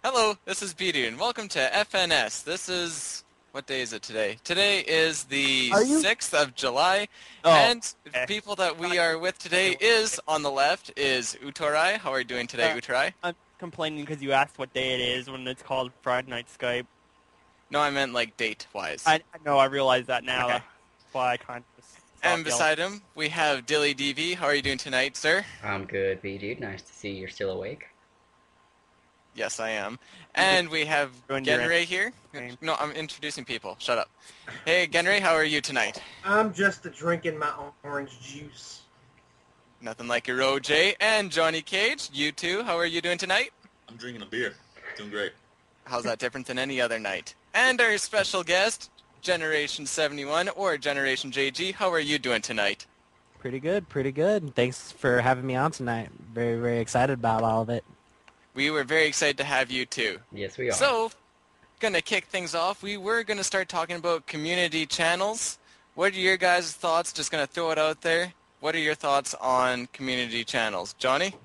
Hello, this is Bidu, and welcome to FNS. This is, what day is it today? Today is the Are you? 6th of July, Oh, and the okay. people that we are with today is, on the left, is Utorai. How are you doing today, Utorai? I'm complaining because you asked what day it is when it's called Friday Night Skype. No, I meant like date-wise. I know, I realize that now. Okay. That's why I kind of just And stopped yelling. beside him, we have Dilly DV. How are you doing tonight, sir? I'm good, B dude. Nice to see you're still awake. Yes, I am. You just And we have ruined your Genray here. name. No, I'm introducing people. Shut up. Hey, Genray, how are you tonight? I'm just drinking my orange juice. Nothing like your OJ. And Johnny Cage, you too. How are you doing tonight? I'm drinking a beer. Doing great. How's that different than any other night? And our special guest, Generation71 or GenerationJG. How are you doing tonight? Pretty good, pretty good. Thanks for having me on tonight. Very, very excited about all of it. We were very excited to have you too. Yes, we are. So, gonna kick things off. We were gonna start talking about community channels. What are your guys' thoughts? Just gonna throw it out there. What are your thoughts on community channels? Johnny?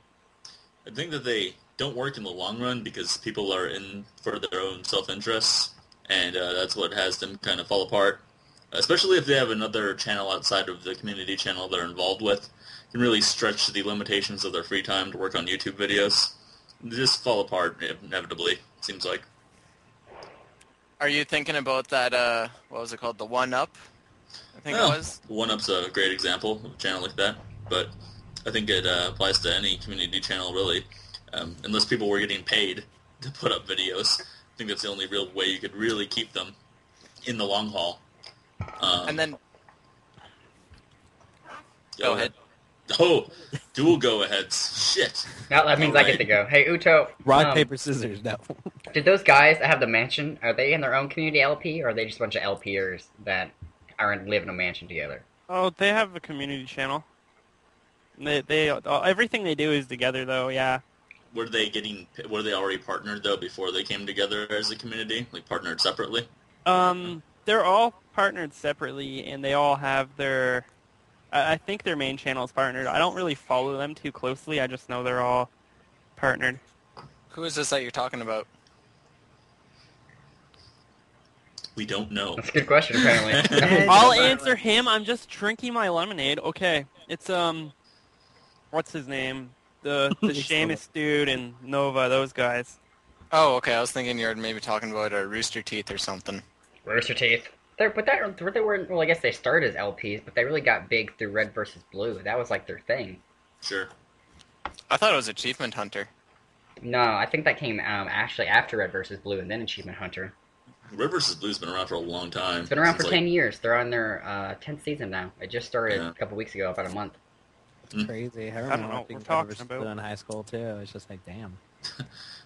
I think that they don't work in the long run because people are in for their own self-interests, and that's what has them kind of fall apart. Especially if they have another channel outside of the community channel they're involved with. It can really stretch the limitations of their free time to work on YouTube videos. They just fall apart inevitably, seems like. Are you thinking about that, what was it called? The One Up? I think it was. One-Up's a great example of a channel like that, but I think it applies to any community channel, really. Unless people were getting paid to put up videos. I think that's the only real way you could really keep them in the long haul. And then, Go ahead. Oh, dual go-aheads. Shit. Now that means I get to go. Hey, Uto. Rock, paper, scissors, no. Did those guys that have the mansion, are they in their own community LP, or are they just a bunch of LPers that live in a mansion together? Oh, they have a community channel. Everything they do is together though. Yeah. Were they already partnered, though, before they came together as a community? Like, partnered separately? They're all partnered separately, and they all have their. I think their main channel is partnered. I don't really follow them too closely. I just know they're all partnered. Who is this that you're talking about? We don't know. That's a good question, apparently. I'll answer him. I'm just drinking my lemonade. Okay, it's what's his name? The Seamus dude and Nova, those guys. Oh, okay. I was thinking you were maybe talking about Rooster Teeth or something. Rooster Teeth. They weren't. Well, I guess they started as LPs, but they really got big through Red versus Blue. That was like their thing. Sure. I thought it was Achievement Hunter. No, I think that came actually after Red versus Blue, and then Achievement Hunter. Red vs. Blue's been around for a long time. It's been around for Since, 10 years. They're on their 10th season now. It just started Yeah. a couple weeks ago, about a month. Crazy. I don't remember know what being we're talking Red about. Blue in high school, too. It's just like, damn.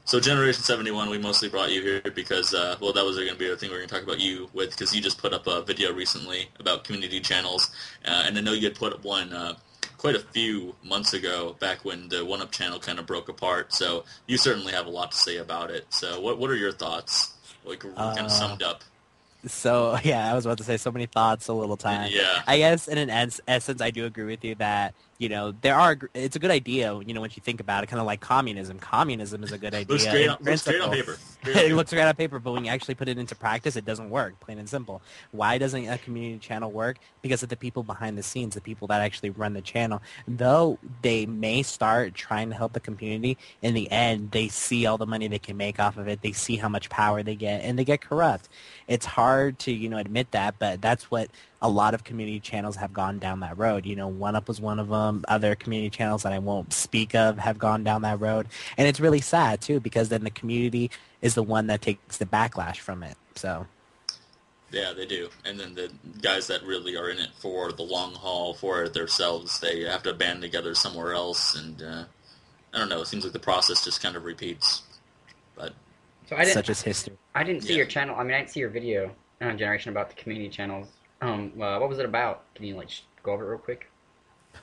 So Generation 71, we mostly brought you here because, well, that was going to be the thing we were going to talk about you with, because you just put up a video recently about community channels, and I know you had put up one quite a few months ago, back when the One Up channel kind of broke apart, so you certainly have a lot to say about it. So what are your thoughts, like, kind of summed up? So, yeah, I was about to say so many thoughts, so little time. Yeah. I guess in an essence, I do agree with you that, it's a good idea, once you think about it, kind of like communism. Communism is a good idea. Looks great on paper. It looks great on paper, but when you actually put it into practice, it doesn't work, plain and simple. Why doesn't a community channel work? Because of the people behind the scenes, the people that actually run the channel. Though they may start trying to help the community, in the end, they see all the money they can make off of it. They see how much power they get, and they get corrupt. It's hard to, admit that, but that's what a lot of community channels have gone down that road. One Up was one of them. Other community channels that I won't speak of have gone down that road. And it's really sad, too, because then the community is the one that takes the backlash from it. So, Yeah, they do. And then the guys that really are in it for the long haul, for it themselves, they have to band together somewhere else. And I don't know, it seems like the process just kind of repeats. But So I didn't. such is history. I didn't see Yeah. your channel. I mean, I didn't see your video on Generation about the community channels. What was it about? Can you just go over it real quick?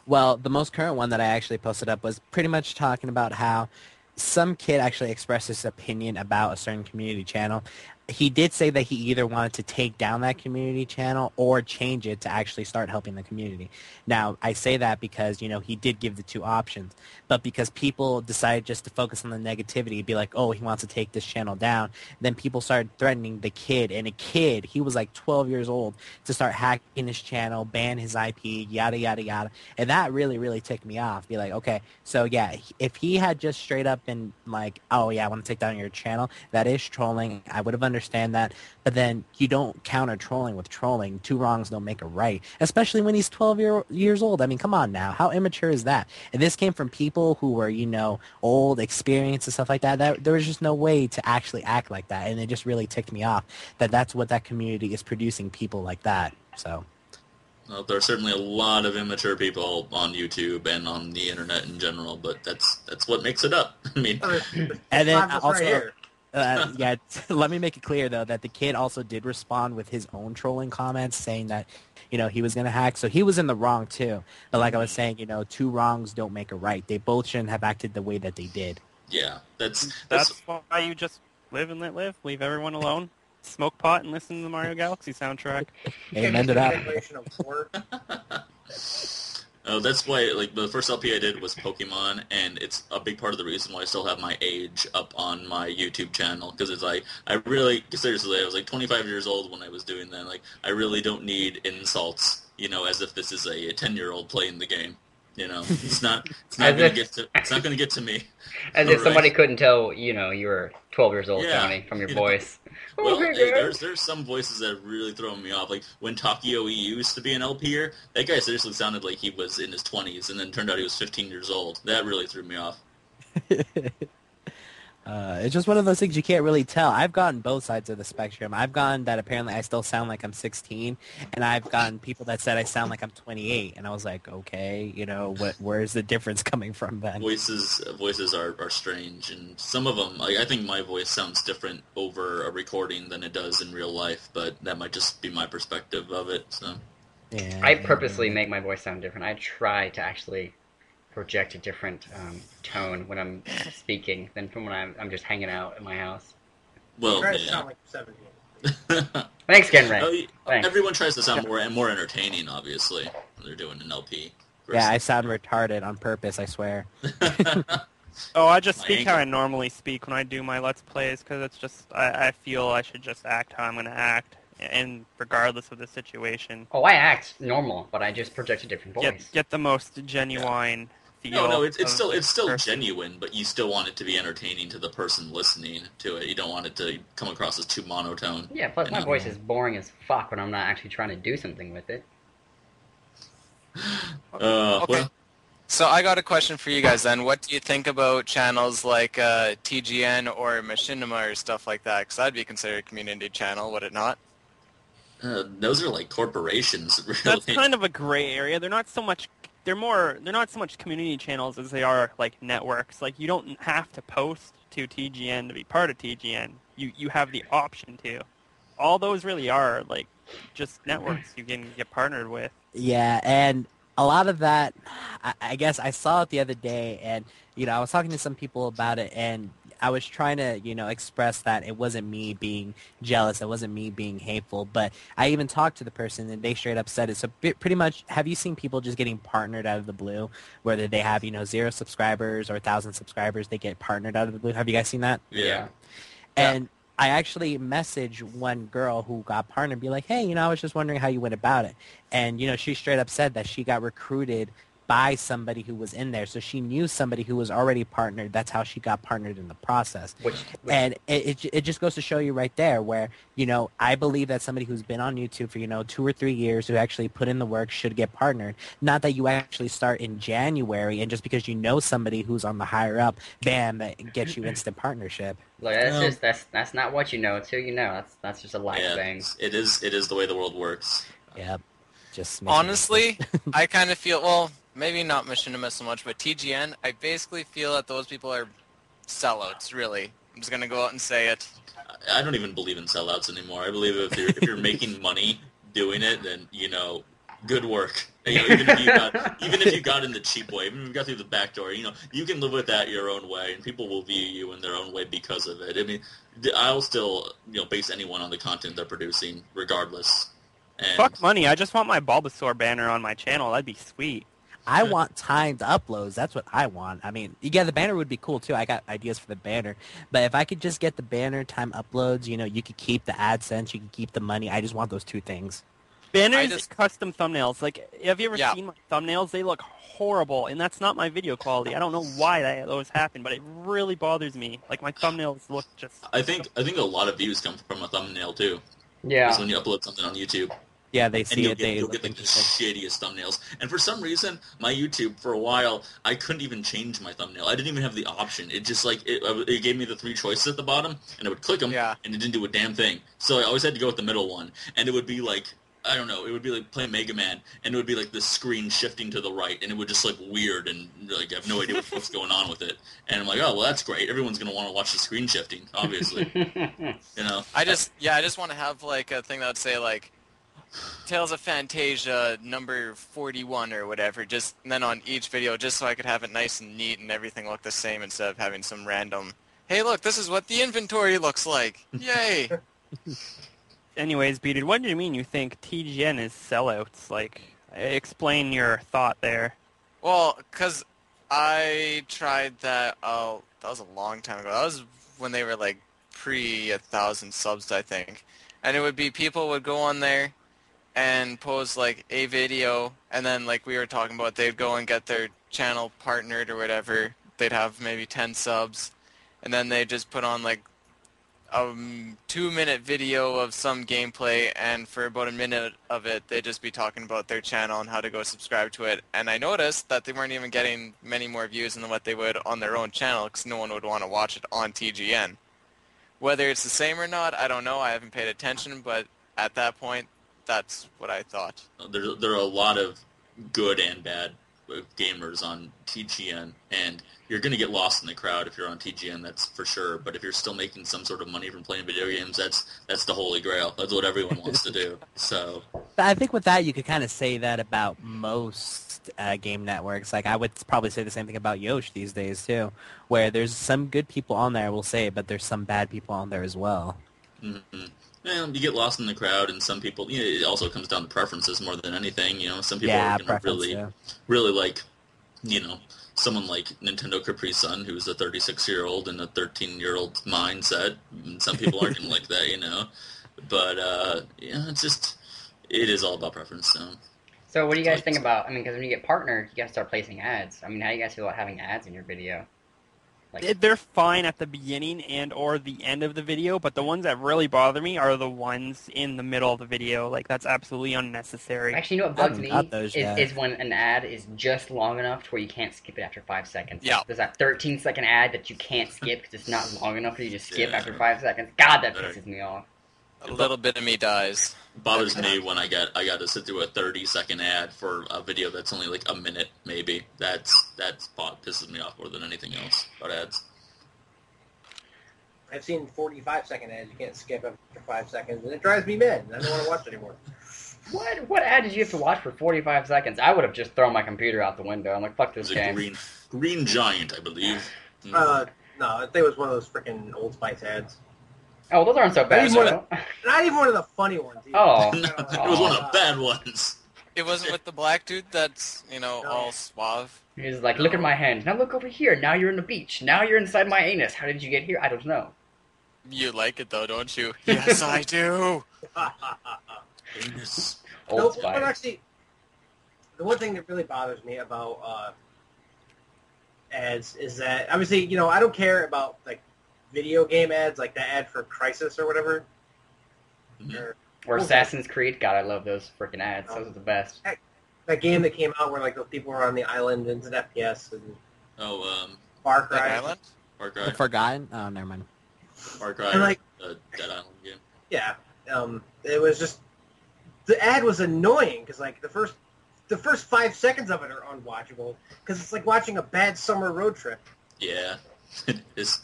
Well, the most current one that I actually posted up was pretty much talking about how some kid actually expressed his opinion about a certain community channel. he did say that he either wanted to take down that community channel or change it to actually start helping the community. Now, I say that because, he did give the two options. But because people decided just to focus on the negativity, be like, oh, he wants to take this channel down, then people started threatening the kid. And he was like 12 years old, to start hacking his channel, ban his IP, yada, yada, yada. And that really, really ticked me off. Be like, okay, so yeah, if he had just straight up been like, oh, yeah, I want to take down your channel, that is trolling. I would have understand that. But then you don't counter trolling with trolling. Two wrongs don't make a right, especially when he's 12 years old. I mean, come on now. How immature is that? And this came from people who were, old, experienced and stuff like that. There was just no way to actually act like that. And it just really ticked me off that that's what that community is producing, people like that. So. Well, there are certainly a lot of immature people on YouTube and on the internet in general, but that's what makes it up. I mean, and then Right also, here. yeah, let me make it clear though that the kid also did respond with his own trolling comments, saying that he was gonna hack, so he was in the wrong too. But like I was saying, two wrongs don't make a right. They both shouldn't have acted the way that they did. yeah, that's That's why you just live and let live. Leave everyone alone. Smoke pot and listen to the Mario Galaxy soundtrack. Amen to that. Generation of work. Oh, that's why, like, the first LP I did was Pokemon, and it's a big part of the reason why I still have my age up on my YouTube channel, because it's like, I really, seriously, I was like 25 years old when I was doing that. Like, I really don't need insults, as if this is a 10-year-old playing the game. It's not going to get to me. As if somebody couldn't tell, you were 12 years old, Yeah, Tony, from your voice. Well, Oh my hey, God. there's some voices that really throw me off. Like when Takio E used to be an LPer, that guy seriously sounded like he was in his 20s, and then turned out he was 15 years old. That really threw me off. It's just one of those things you can't really tell. I've gotten both sides of the spectrum. I've gotten that apparently I still sound like I'm 16, and I've gotten people that said I sound like I'm 28, and I was like, okay, where's the difference coming from then? Voices are strange, and some of them, like, I think my voice sounds different over a recording than it does in real life, but that might just be my perspective of it. So Yeah, I purposely make my voice sound different. I try to actually project a different tone when I'm speaking than from when I'm just hanging out at my house. well, Try to yeah. sound like 17. Thanks, Genray. Thanks. Everyone tries to sound more entertaining, obviously, when they're doing an LP. Yeah, I sound retarded on purpose, I swear. Oh, I just My speak how ankle. I normally speak when I do my Let's Plays, because it's just, I feel I should just act how I'm going to act, and regardless of the situation. Oh, I act normal, but I just project a different voice. Get the most genuine feel. No, it's of still the person. genuine, but you still want it to be entertaining to the person listening to it. You don't want it to come across as too monotone. Yeah, plus my voice is boring as fuck when I'm not actually trying to do something with it. Okay. Well, So I got a question for you guys then. What do you think about channels like TGN or Machinima or stuff like that? Because that'd be considered a community channel, would it not? those are like corporations, really. That's kind of a gray area. They're not so much community channels as they are like networks. Like you don't have to post to TGN to be part of TGN. You have the option to. All those really are like just networks you can get partnered with. Yeah, and a lot of that, I guess I saw it the other day, and, I was talking to some people about it, and I was trying to, express that it wasn't me being jealous, it wasn't me being hateful, but I even talked to the person, and they straight up said it. So pretty much, have you seen people just getting partnered out of the blue, whether they have, 0 subscribers or 1,000 subscribers, they get partnered out of the blue? Have you guys seen that? Yeah. And I actually messaged one girl who got partnered and be like, hey, I was just wondering how you went about it. And, she straight up said that she got recruited by somebody who was in there. So she knew somebody who was already partnered. That's how she got partnered in the process. And it just goes to show you right there where, I believe that somebody who's been on YouTube for, 2 or 3 years who actually put in the work should get partnered. Not that you actually start in January and just because you know somebody who's on the higher up, bam, that gets you instant partnership. Look, that's not what you know. It's who you know. That's just a life thing. It is the way the world works. Yep. Just makes Honestly, I kind of feel, well, maybe not Machinima so much, but TGN, I basically feel that those people are sellouts, really. I'm just going to go out and say it. I don't even believe in sellouts anymore. I believe if you're making money doing it, then Good work. Even if you got in the cheap way, even if you got through the back door, you can live with that your own way, and people will view you in their own way because of it. I mean, I'll still base anyone on the content they're producing, regardless. And Fuck money. I just want my Bulbasaur banner on my channel. That'd be sweet. I want timed uploads. That's what I want. I mean, yeah, the banner would be cool too. I got ideas for the banner. But if I could just get the banner, time uploads, you could keep the AdSense, you could keep the money. I just want those two things. Banners just- and custom thumbnails. Like, have you ever Yeah. seen my thumbnails? They look horrible, and that's not my video quality. I don't know why those happen, but it really bothers me. Like, my thumbnails look just... I think a lot of views come from a thumbnail too. Yeah. Because when you upload something on YouTube. Yeah, they And see it. you'll Look get like the interesting. shittiest thumbnails. And for some reason, my YouTube, for a while, I couldn't even change my thumbnail. I didn't even have the option. It just, it gave me the 3 choices at the bottom, and I would click them, Yeah. and it didn't do a damn thing. So I always had to go with the middle one. And it would be like, I don't know, it would be like playing Mega Man, and it would be like the screen shifting to the right, and it would just look weird, and like I have no idea what's going on with it. And I'm like, oh, well, that's great. Everyone's going to want to watch the screen shifting, obviously. I just want to have like a thing that would say like Tales of Fantasia number 41 or whatever, and then on each video, just so I could have it nice and neat and everything look the same instead of having some random, hey look, this is what the inventory looks like. Yay! Anyways, Beated, what do you mean you think TGN is sellouts? Like, explain your thought there. Well, because I tried that, that was a long time ago. That was when they were like pre-1,000 subs, I think. And it would be people would go on there and post like a video, and then like we were talking about, they'd go and get their channel partnered or whatever. They'd have maybe 10 subs, and then they'd just put on like a 2-minute video of some gameplay, and for about a minute of it, they'd just be talking about their channel and how to go subscribe to it. And I noticed that they weren't even getting many more views than what they would on their own channel, because no one would want to watch it on TGN. Whether it's the same or not, I don't know. I haven't paid attention, but at that point, that's what I thought. There are a lot of good and bad gamers on TGN, and you're going to get lost in the crowd if you're on TGN, that's for sure. But if you're still making some sort of money from playing video games, that's the holy grail. That's what everyone wants to do. So But I think with that, you could kind of say that about most game networks. Like, I would probably say the same thing about Yosh these days, too, where there's some good people on there, we'll say, but there's some bad people on there as well. mm-hmm. You get lost in the crowd, and some people, it also comes down to preferences more than anything. Some people are going to really like, someone like Nintendo Capri Sun, who's a 36-year-old and a 13-year-old mindset. And some people aren't going to like that, But, it's just, it is all about preference. So what do you guys think about, because when you get partnered, you got to start placing ads. How do you guys feel about having ads in your video? They're fine at the beginning and or the end of the video, but the ones that really bother me are the ones in the middle of the video. Like, that's absolutely unnecessary. Actually, you know what bugs me those is when an ad is just long enough to where you can't skip it after 5 seconds. Yeah. There's that 13-second ad that you can't skip because it's not long enough for you to skip after 5 seconds. God, that pisses me off. A little bit of me dies. It bothers me when I got to sit through a 30-second ad for a video that's only like a minute, maybe. That pisses me off more than anything else about ads. I've seen 45-second ads you can't skip after 5 seconds, and it drives me mad. I don't want to watch it anymore. What ad did you have to watch for 45 seconds? I would have just thrown my computer out the window. I'm like, fuck this game. Green Giant, I believe. No, I think it was one of those freaking Old Spice ads. Oh, those aren't so bad. Not even one of the funny ones either. Oh. It was one of the bad ones. It wasn't with the black dude that's, all suave. He's like, look at my hand. Now look over here. Now you're in the beach. Now you're inside my anus. How did you get here? I don't know. You like it, though, don't you? Yes, I do. Anus. Old But Spice. actually, the one thing that really bothers me about ads is that, obviously, I don't care about, video game ads, like the ad for Crysis or whatever. Mhm. Or Assassin's Creed. God, I love those freaking ads. Those are the best. That game that came out where, those people were on the island and it's an FPS and Far Cry. Dead Island? Far Cry. Forgotten? Oh, never mind. Far Cry. And, Dead Island game. Yeah. It was just, the ad was annoying because, the first 5 seconds of it are unwatchable because it's like watching a bad summer road trip. Yeah, it is.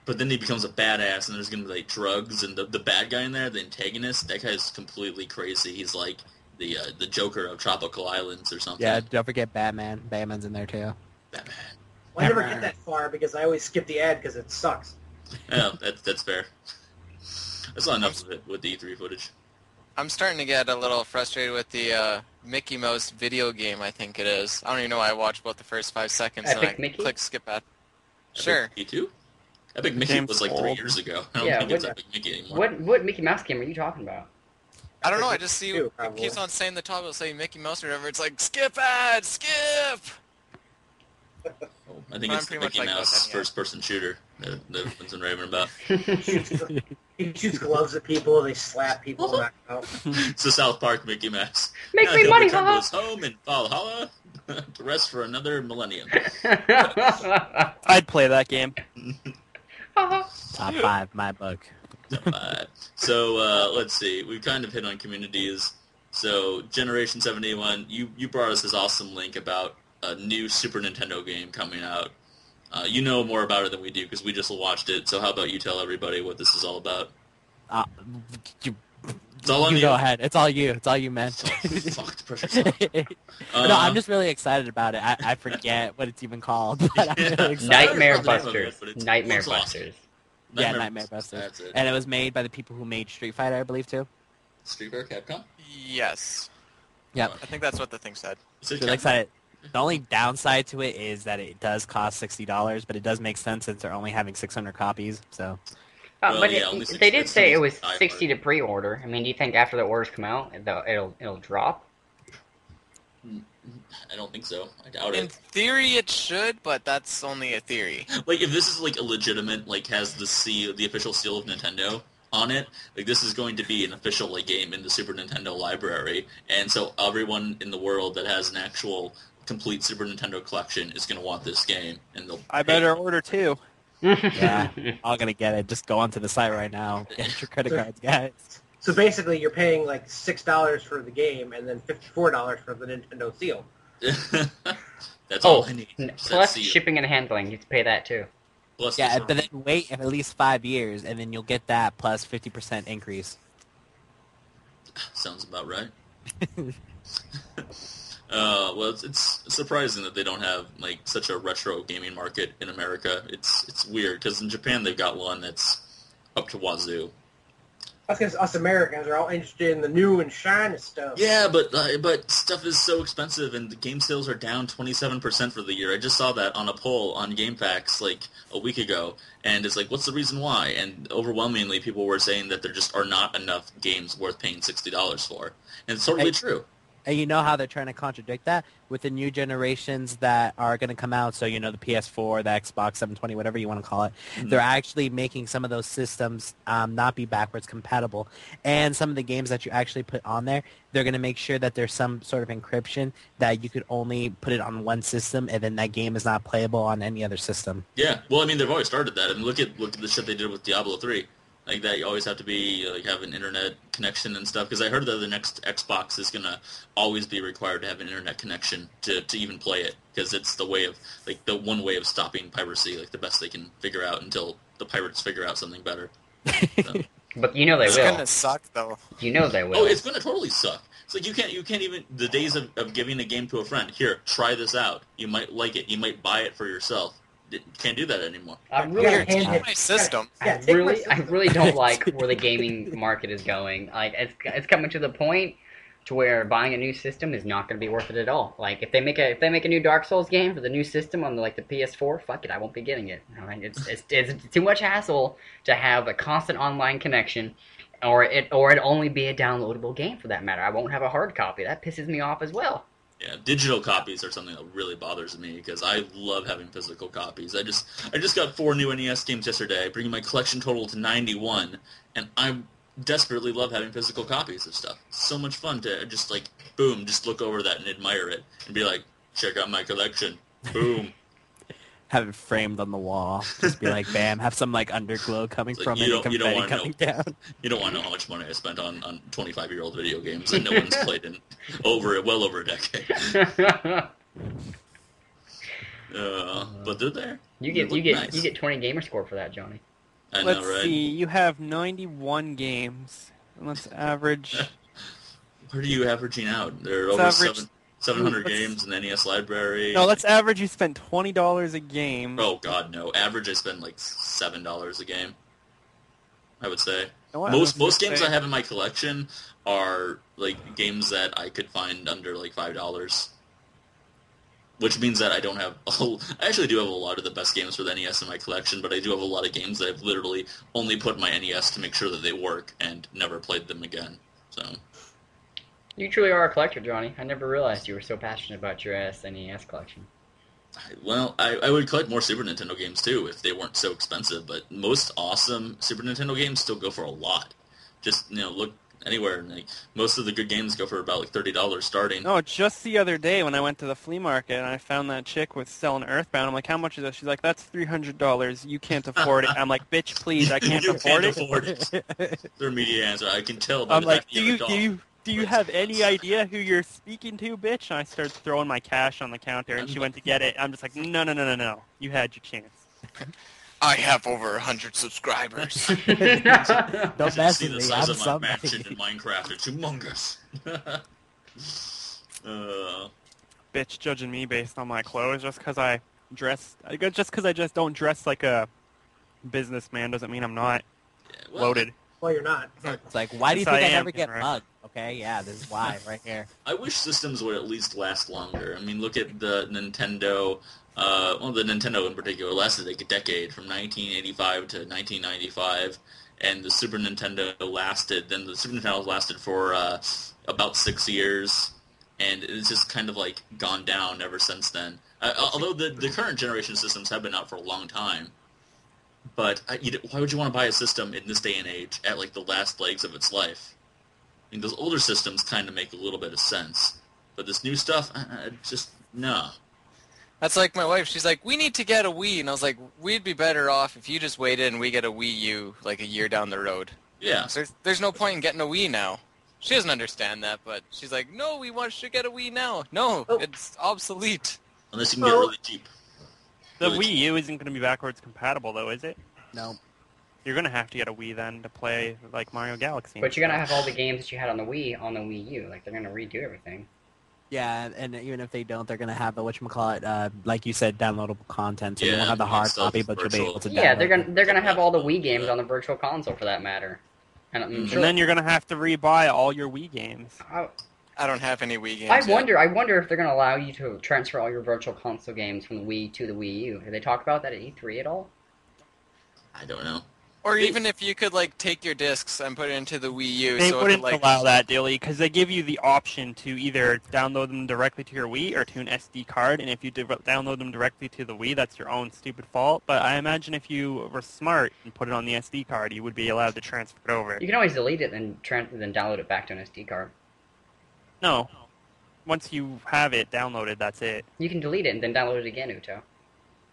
But then he becomes a badass, and there's gonna be drugs, and the bad guy in there, the antagonist, that guy's completely crazy. He's the Joker of Tropical Islands or something. Yeah, don't forget Batman. Batman's in there too. Batman. Well, I never get that far because I always skip the ad because it sucks. Yeah, that's fair. I saw enough of it with the E3 footage. I'm starting to get a little frustrated with the Mickey Mouse video game, I think it is. I don't even know why I watched about the first 5 seconds Epic and I Mickey? click skip ad. Sure. Epic Mickey 2? Epic Mickey Game's was like 3 old. years ago. I don't Yeah, think it's what- Epic Mickey anymore. What Mickey Mouse game are you talking about? I don't know, I just see Two, it probably. keeps on saying the top, it'll say Mickey Mouse or whatever. It's like, skip ad, skip! Oh, I think I'm it's the pretty much Mickey like Mouse that, yeah. first-person shooter that everyone's been raving about. He shoots gloves at people, they slap people, knock them out. It's the South Park Mickey Mouse. Make Now me he'll money, return to haha! his home in Valhalla to rest for another millennium. I'd play that game. Top 5, my book. So let's see. We've kind of hit on communities. So Generation 71, you brought us this awesome link about a new Super Nintendo game coming out. You know more about it than we do because we just watched it. So how about you tell everybody what this is all about? You, It's all on you you. go ahead. It's all you. It's all you, man. Fuck, the pressure's on. No, I'm just really excited about it. I forget what it's even called, but I'm really excited. Nightmare It's not the name of Busters. it, but it's- Nightmare it's awesome. Busters. Yeah, Nightmare Busters. That's it. And it was made by the people who made Street Fighter, I believe, too. Street Fighter Capcom? Yes. Yep. I think that's what the thing said. Is it Really Capcom? excited. The only downside to it is that it does cost $60, but it does make sense since they're only having 600 copies. So Well, But yeah, only six- they did it's say it only was 500. 60 to pre-order. I mean, do you think after the orders come out, it'll drop? I don't think so. I doubt In it. theory it should, but that's only a theory. Like, if this is, like, a legitimate, like, has the official seal of Nintendo on it, like, this is going to be an official, like, game in the Super Nintendo library, and so everyone in the world that has an actual complete Super Nintendo collection is going to want this game, and they'll I pay. better order 2. yeah, I'm gonna get it. Just go onto the site right now. Get your credit cards, guys. So basically, you're paying like $6 for the game and then $54 for the Nintendo seal. That's all Oh, I need. Just that plus seal. shipping and handling. You have to pay that too. Plus Yeah, the- but then wait at least 5 years, and then you'll get that plus 50% increase. Sounds about right. Well, it's surprising that they don't have like such a retro gaming market in America. It's weird because in Japan they've got one that's up to wazoo. That's because us Americans are all interested in the new and shiny stuff. Yeah, but stuff is so expensive, and the game sales are down 27% for the year. I just saw that on a poll on GameFAQs like a week ago, and it's like, what's the reason why? And overwhelmingly, people were saying that there just are not enough games worth paying $60 for, and it's totally Hey. true. And you know how they're trying to contradict that with the new generations that are going to come out. So, you know, the PS4, the Xbox 720, whatever you want to call it. Mhm. They're actually making some of those systems not be backwards compatible. And some of the games that you actually put on there, they're going to make sure that there's some sort of encryption that you could only put it on one system, and then that game is not playable on any other system. Yeah, well, I mean, they've always started that. I mean, look at the shit they did with Diablo 3. Like that, you always have to be like have an internet connection and stuff. Because I heard that the next Xbox is gonna always be required to have an internet connection to even play it. Because it's the way of like the one way of stopping piracy, like the best they can figure out until the pirates figure out something better. So. But you know they It's will. gonna suck though. You know they will. Oh, it's gonna totally suck. It's like you can't even the days of giving a game to a friend. Here, try this out. You might like it. You might buy it for yourself. Can't do that anymore. I You really, gotta hand Take it- my system. Yeah, I take my really, I system. really don't like where the gaming market is going. Like, it's coming to the point to where buying a new system is not going to be worth it at all. Like, if they make a new Dark Souls game for the new system on the PS4, fuck it, I won't be getting it. I mean, it's too much hassle to have a constant online connection, or it only be a downloadable game for that matter. I won't have a hard copy. That pisses me off as well. Yeah, digital copies are something that really bothers me because I love having physical copies. I just got 4 new NES games yesterday, bringing my collection total to 91, and I desperately love having physical copies of stuff. It's so much fun to just like, boom, just look over that and admire it and be like, check out my collection. Boom. Have it framed on the wall. Just be like, bam, have some like underglow coming It's like, from you it and don't- you don't confetti wanna coming down. You don't want to know how much money I spent on 25-year-old video games that no one's played in well over a decade. But they're there. You They get look nice. you get 20 gamer score for that, Johnny. I know, Let's right? see. You have 91 games. Let's average What are you averaging out? There are Let's over average- 700 let's- games in the NES library. No, let's average you spend $20 a game. Oh God, no! Average, I spend like $7 a game. I would say You know what? most games say- I have in my collection are like games that I could find under like $5. Which means that I don't have I actually do have a lot of the best games for the NES in my collection, but I do have a lot of games that I've literally only put in my NES to make sure that they work and never played them again. So You truly are a collector, Johnny. I never realized you were so passionate about your SNES collection. I would collect more Super Nintendo games too if they weren't so expensive, but most awesome Super Nintendo games still go for a lot. Just look anywhere, and like most of the good games go for about like $30 starting. No, just the other day when I went to the flea market and I found that chick with selling Earthbound. I'm like, how much is this? She's like, that's $300. You can't afford it. I'm like, bitch, please, I can't You afford can't it. afford it. Their immediate answer, I can tell by I'm the like, fact that you have a dog. do you have any idea who you're speaking to, bitch? And I started throwing my cash on the counter, and she went to get it. I'm just like, no. You had your chance. I have over 100 subscribers. Don't You should mess see with the me. size I'm of my somebody. mansion in Minecraft. It's humongous. Bitch judging me based on my clothes just because I just don't dress like a businessman doesn't mean I'm not well, loaded. Well, you're not. It's like, why do you Yes, I think I am, never get Henry. mugged? Okay, yeah, this is why right here. I wish systems would at least last longer. I mean, look at the Nintendo. The Nintendo in particular lasted like a decade, from 1985 to 1995, and the Super Nintendo lasted. Then the Super Nintendo lasted for about 6 years, and it's just kind of like gone down ever since then. Although the current generation systems have been out for a long time, but why would you want to buy a system in this day and age at like the last legs of its life? I mean, those older systems kind of make a little bit of sense, but this new stuff, just no. That's like my wife. She's like, we need to get a Wii. And I was like, we'd be better off if you just waited and we get a Wii U like a year down the road. Yeah. So there's no point in getting a Wii now. She doesn't understand that, but she's like, no, we want you to get a Wii now. No, it's obsolete. Unless you can get really cheap. The Really Wii U isn't going to be backwards compatible though, is it? No. You're going to have to get a Wii then to play like Mario Galaxy. But you're gonna have all the games that you had on the Wii U. Like they're gonna redo everything. Yeah, and even if they don't, they're gonna have a whatchamacallit, like you said, downloadable content. So you Yeah, won't have the yeah, hard stuff copy, but you'll be virtual. able to. Yeah, download they're gonna have all the Wii games on the Virtual Console for that matter. And I'm And sure. then you're going to have to rebuy all your Wii games. I don't have any Wii games I yet. wonder if they're gonna allow you to transfer all your Virtual Console games from the Wii to the Wii U. Did they talk about that at E3 at all? I don't know. Or even if you could like take your discs and put it into the Wii U, They so it wouldn't could like allow that, Dilly, because they give you the option to either download them directly to your Wii or to an SD card, and if you download them directly to the Wii, that's your own stupid fault. But I imagine if you were smart and put it on the SD card, you would be allowed to transfer it over. You can always delete it and then download it back to an SD card. No. Once you have it downloaded, that's it. You can delete it and then download it again, Uto.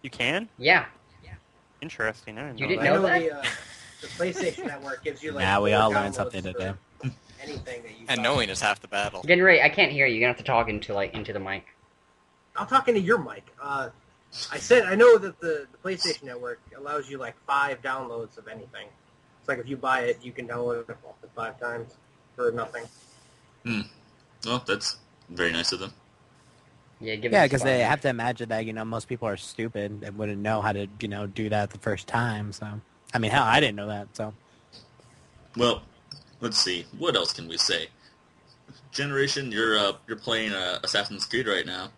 You can? Yeah. Interesting. I didn't You know didn't that. know I the PlayStation Network gives you like. Now we 4 all learned downloads something for today. Anything that you. and buy. knowing is half the battle. Getting ready. I can't hear you. You're gonna have to talk into the mic. I'm talking to your mic. I said I know that the PlayStation Network allows you like 5 downloads of anything. It's like if you buy it, you can download it 5 times for nothing. Well, that's very nice of them. Yeah, give Yeah, it a because spot. they have to imagine that most people are stupid and wouldn't know how to do that the first time. So I mean, hell, I didn't know that. So Well, let's see. What else can we say? Generation, you're playing Assassin's Creed right now.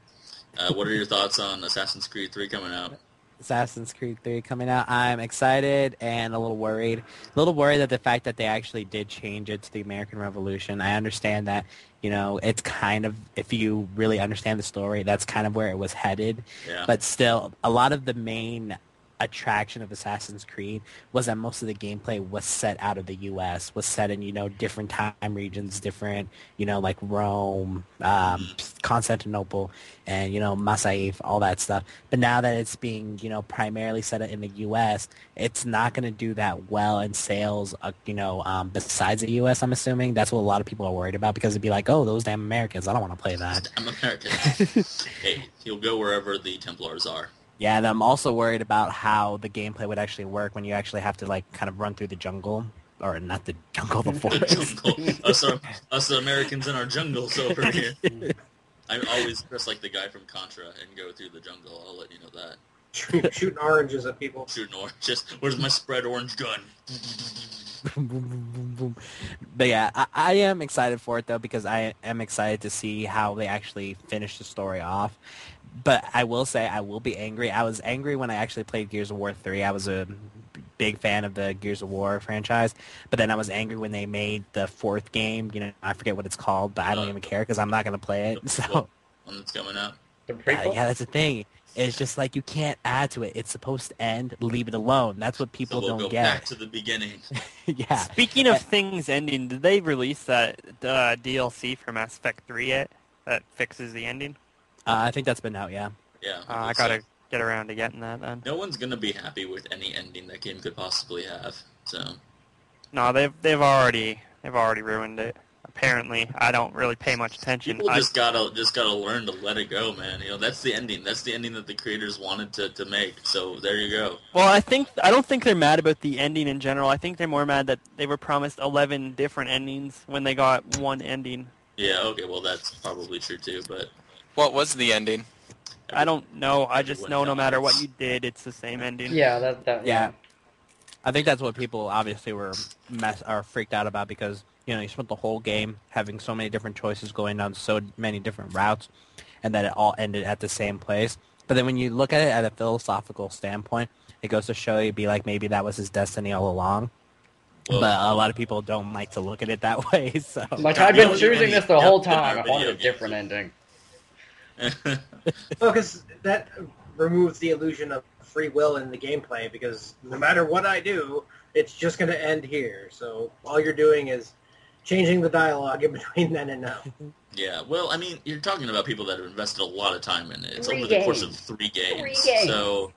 What are your thoughts on Assassin's Creed 3 coming out? Assassin's Creed 3 coming out. I'm excited and a little worried. A little worried at the fact that they actually did change it to the American Revolution. I understand that, it's kind of, if you really understand the story, that's kind of where it was headed. Yeah. But still, a lot of the main attraction of Assassin's Creed was that most of the gameplay was set out of the U.S., was set in, different time regions, different, like Rome, Constantinople, and, Masaif, all that stuff. But now that it's being, primarily set in the U.S., it's not going to do that well in sales, besides the U.S., I'm assuming. That's what a lot of people are worried about because it'd be like, oh, those damn Americans, I don't want to play that. I'm American. Hey, he'll go wherever the Templars are. Yeah, and I'm also worried about how the gameplay would actually work when you actually have to kind of run through the jungle. or not the jungle, the The forest. jungle. Us Americans in our jungles over here. I always dress like the guy from Contra and go through the jungle. I'll let you know that. Shooting oranges at people. Shooting orange. Just where's my spread orange gun? Boom, boom, boom, boom, boom. But yeah, I am excited for it though because I am excited to see how they actually finish the story off. But I will say I will be angry. I was angry when I actually played Gears of War 3. I was a big fan of the Gears of War franchise. But then I was angry when they made the fourth game. You know, I forget what it's called, but I don't even care because I'm not going to play it. So One that's coming out. The prequel? yeah, that's the thing. It's just like you can't add to it. It's supposed to end. Leave it alone. That's what people So we'll don't go get. back to the beginning. Yeah. Speaking of things ending, did they release that DLC for Mass Effect 3 yet? That fixes the ending? I think that's been out, yeah. Yeah. I think so. gotta get around to getting that then. No one's gonna be happy with any ending that game could possibly have. So No, they've already ruined it. Apparently, I don't really pay much attention. people just gotta learn to let it go, man. You know, that's the ending. That's the ending that the creators wanted to make. So there you go. Well, I don't think they're mad about the ending in general. I think they're more mad that they were promised 11 different endings when they got one ending. Yeah. Okay. Well, that's probably true too. But What was the ending? I don't know. I just know no matter what dies. you did, it's the same ending. Yeah, Yeah. I think that's what people obviously were freaked out about because, you know, you spent the whole game having so many different choices going down so many different routes and that it all ended at the same place. But then when you look at it at a philosophical standpoint, it goes to show you be like maybe that was his destiny all along. Well, But a lot of people don't like to look at it that way. So Like, I've been Yeah, choosing yeah, this the yeah, whole yeah, time. I video wanted a games. different ending. Well, because that removes the illusion of free will in the gameplay, because no matter what I do, it's just going to end here. So all you're doing is changing the dialogue in between then and now. Yeah, well, I mean, you're talking about people that have invested a lot of time in it. It's 3 over the course of games. 3 games. 3 games. So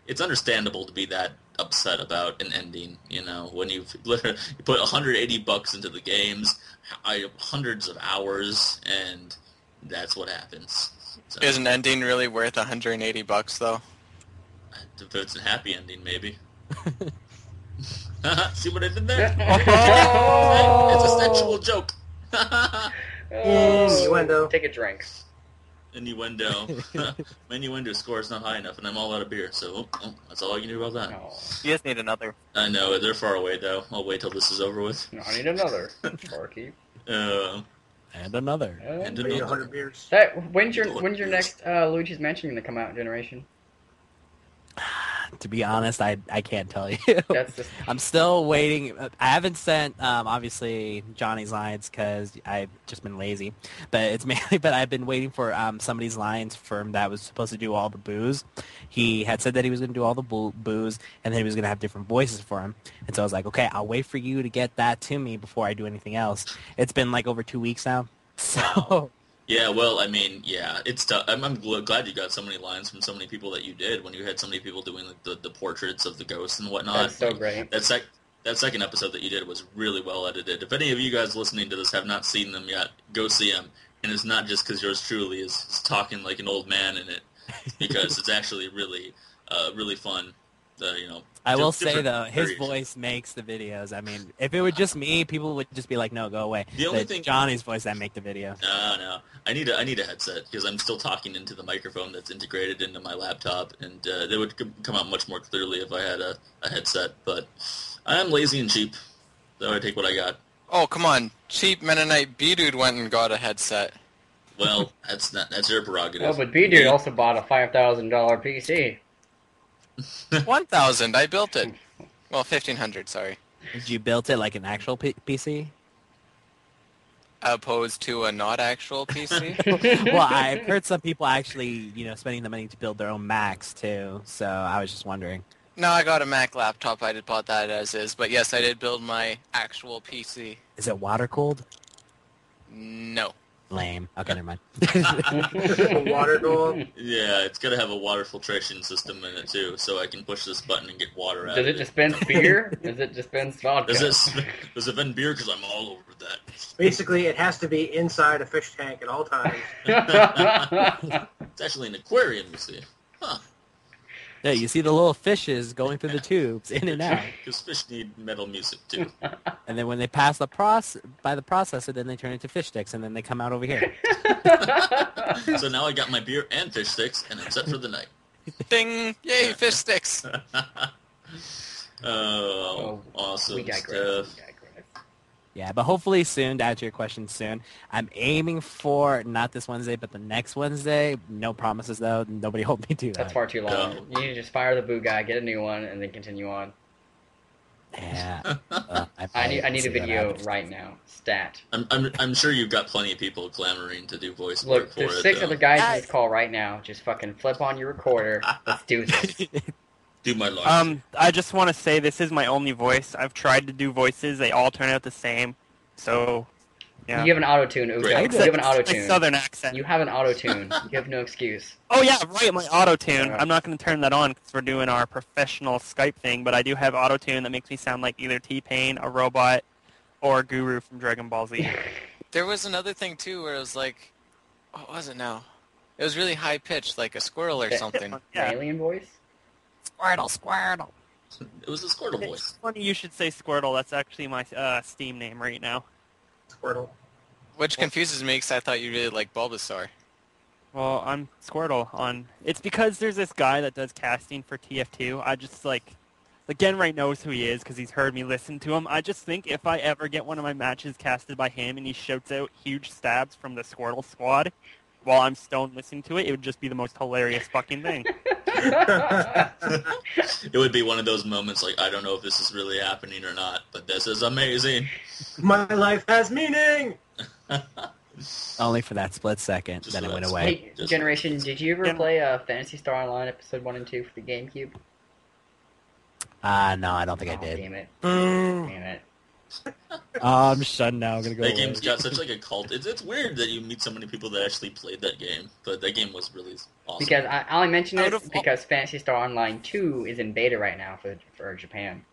it's understandable to be that upset about an ending, you know, when you've literally you put $180 into the games, hundreds of hours, and that's what happens. So, Is an ending really worth $180 though? if it's a happy ending, maybe. See what I did there? Oh! It's a sexual joke. Innuendo. Take a drink. Innuendo. My innuendo score is not high enough, and I'm all out of beer, so that's all I can do about that. Oh, You just need another. I know, they're far away, though. I'll wait till this is over with. no, I need another. Barkeep. and another. And I need another. 100 beers. When's your next Luigi's Mansion gonna come out, Generation? To be honest, I can't tell you. That's just I'm still waiting. I haven't sent, obviously, Johnny's lines because I've just been lazy. But it's mainly, but I've been waiting for somebody's lines from that was supposed to do all the booze. He had said that he was going to do all the booze, and then he was going to have different voices for him. And so I was like, okay, I'll wait for you to get that to me before I do anything else. It's been like over 2 weeks now. So Yeah, well, I mean, yeah, it's tough. I'm glad you got so many lines from so many people that you did when you had so many people doing the portraits of the ghosts and whatnot. that's so great. That second episode that you did was really well edited. If any of you guys listening to this have not seen them yet, go see them. And it's not just because yours truly is talking like an old man in it, because it's actually really, really fun. You know, I will just say different though, his variations. voice makes the videos. I mean, if it were just me, people would just be like, "No, go away." The only But thing- Johnny's voice that make the video. No. I need a headset because I'm still talking into the microphone that's integrated into my laptop, and they would come out much more clearly if I had a headset. But I'm lazy and cheap, so I take what I got. Oh, come on. Cheap Mennonite B-Dude went and got a headset. Well, that's your prerogative. Oh, but B-Dude also bought a $5,000 PC. 1,000. I built it. Well, 1,500, sorry. Did you build it like an actual PC? Opposed to a not actual PC? Well, I've heard some people actually, spending the money to build their own Macs too. So I was just wondering. No, I got a Mac laptop. I did bought that as is. But yes, I did build my actual PC. Is it water cooled? No. Lame. Okay, never mind. Water goal. Yeah, it's got to have a water filtration system in it too, so I can push this button and get water out Does of it dispense beer? Does it dispense vodka? Does it vend beer? Because I'm all over that. Basically, it has to be inside a fish tank at all times. It's actually an aquarium, you see. Huh. Yeah, you see the little fishes going through the tubes, in and out. Because fish need metal music too. And then when they pass the by the processor, then they turn into fish sticks, and then they come out over here. So now I got my beer and fish sticks, and I'm set for the night. Ding! Yay, fish sticks! Oh, awesome we digress. stuff. We digress. Yeah, but hopefully soon, to answer your question soon. I'm aiming for not this Wednesday, but the next Wednesday. No promises, though. Nobody hold me to that. That's far too long. No. You need to just fire the boo guy, get a new one, and then continue on. Yeah. I need a see that video happen. right now. Stat. I'm sure you've got plenty of people clamoring to do voice Look, work for there's it. 6 though. other guys in this call right now. Just fucking flip on your recorder. Let's do this. Do my life. I just want to say this is my only voice. I've tried to do voices. They all turn out the same. So, yeah. You have an auto-tune, Ugo. Great. You have an My auto-tune. southern accent. You have an auto-tune. You have no excuse. Oh, yeah, right, my auto-tune. Yeah. I'm not going to turn that on because we're doing our professional Skype thing, but I do have auto-tune that makes me sound like either T-Pain, a robot, or Guru from Dragon Ball Z. There was another thing too where it was like, what was it now? It was really high pitched, like a squirrel or something. Yeah. Alien voice? Squirtle, Squirtle. It was a Squirtle It's voice. funny you should say Squirtle. That's actually my Steam name right now. Squirtle. Which confuses me because I thought you really liked Bulbasaur. Well, I'm Squirtle on... It's because there's this guy that does casting for TF2. I just, like Genrai knows who he is because he's heard me listen to him. I just think if I ever get one of my matches casted by him and he shouts out huge stabs from the Squirtle squad while I'm stoned listening to it, it would just be the most hilarious fucking thing. It would be one of those moments like, I don't know if this is really happening or not, but this is amazing. My life has meaning! Only for that split second, Just then for it went that away. Hey, Just- Generation, did you ever Gen- play Phantasy Star Online Episode 1 and 2 for the GameCube? No, I don't think I Oh, did. damn it. Boo. Damn it. Oh, I'm shut now. I'm gonna go That away. game's got such like a cult. It's weird that you meet so many people that actually played that game, but that game was really awesome. Because I only mention Out it of all- because Phantasy Star Online 2 is in beta right now for Japan.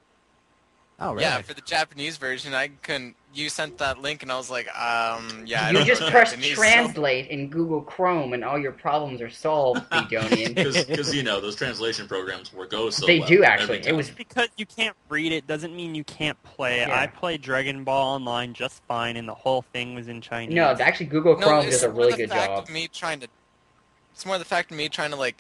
Oh, really? Yeah, for the Japanese version, I couldn't. You sent that link, and I was like, yeah. I You don't just know press Japanese, so- translate in Google Chrome and all your problems are solved, Bedonian. Because you know those translation programs work so They well do, every actually. It time. was Because you can't read it doesn't mean you can't play it. Yeah. I played Dragon Ball Online just fine, and the whole thing was in Chinese. no, actually Google No, Chrome it's does a more really the good fact job. of me trying to. It's more the fact of me trying to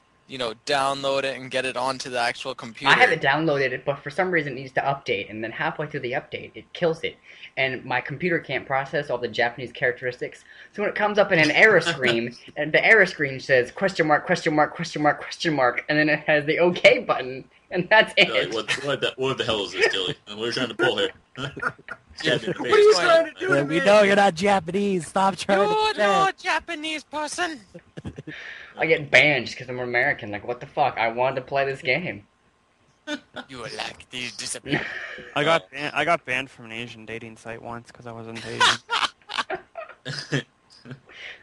download it and get it onto the actual computer. I have it downloaded, but for some reason it needs to update, and then halfway through the update, it kills it. And my computer can't process all the Japanese characteristics, so when it comes up in an error screen, and the error screen says question mark, question mark, question mark, question mark, and then it has the OK button, and that's You're it. like, what the hell is this, Dilly? And we're trying to pull here. Stab me in the What are you face. trying to do? Yeah, we know you're not Japanese. Stop trying to You're pretend. no Japanese person. I get banned just because I'm American. Like, what the fuck? I wanted to play this game. You are like the discipline. I got banned from an Asian dating site once because I wasn't Asian.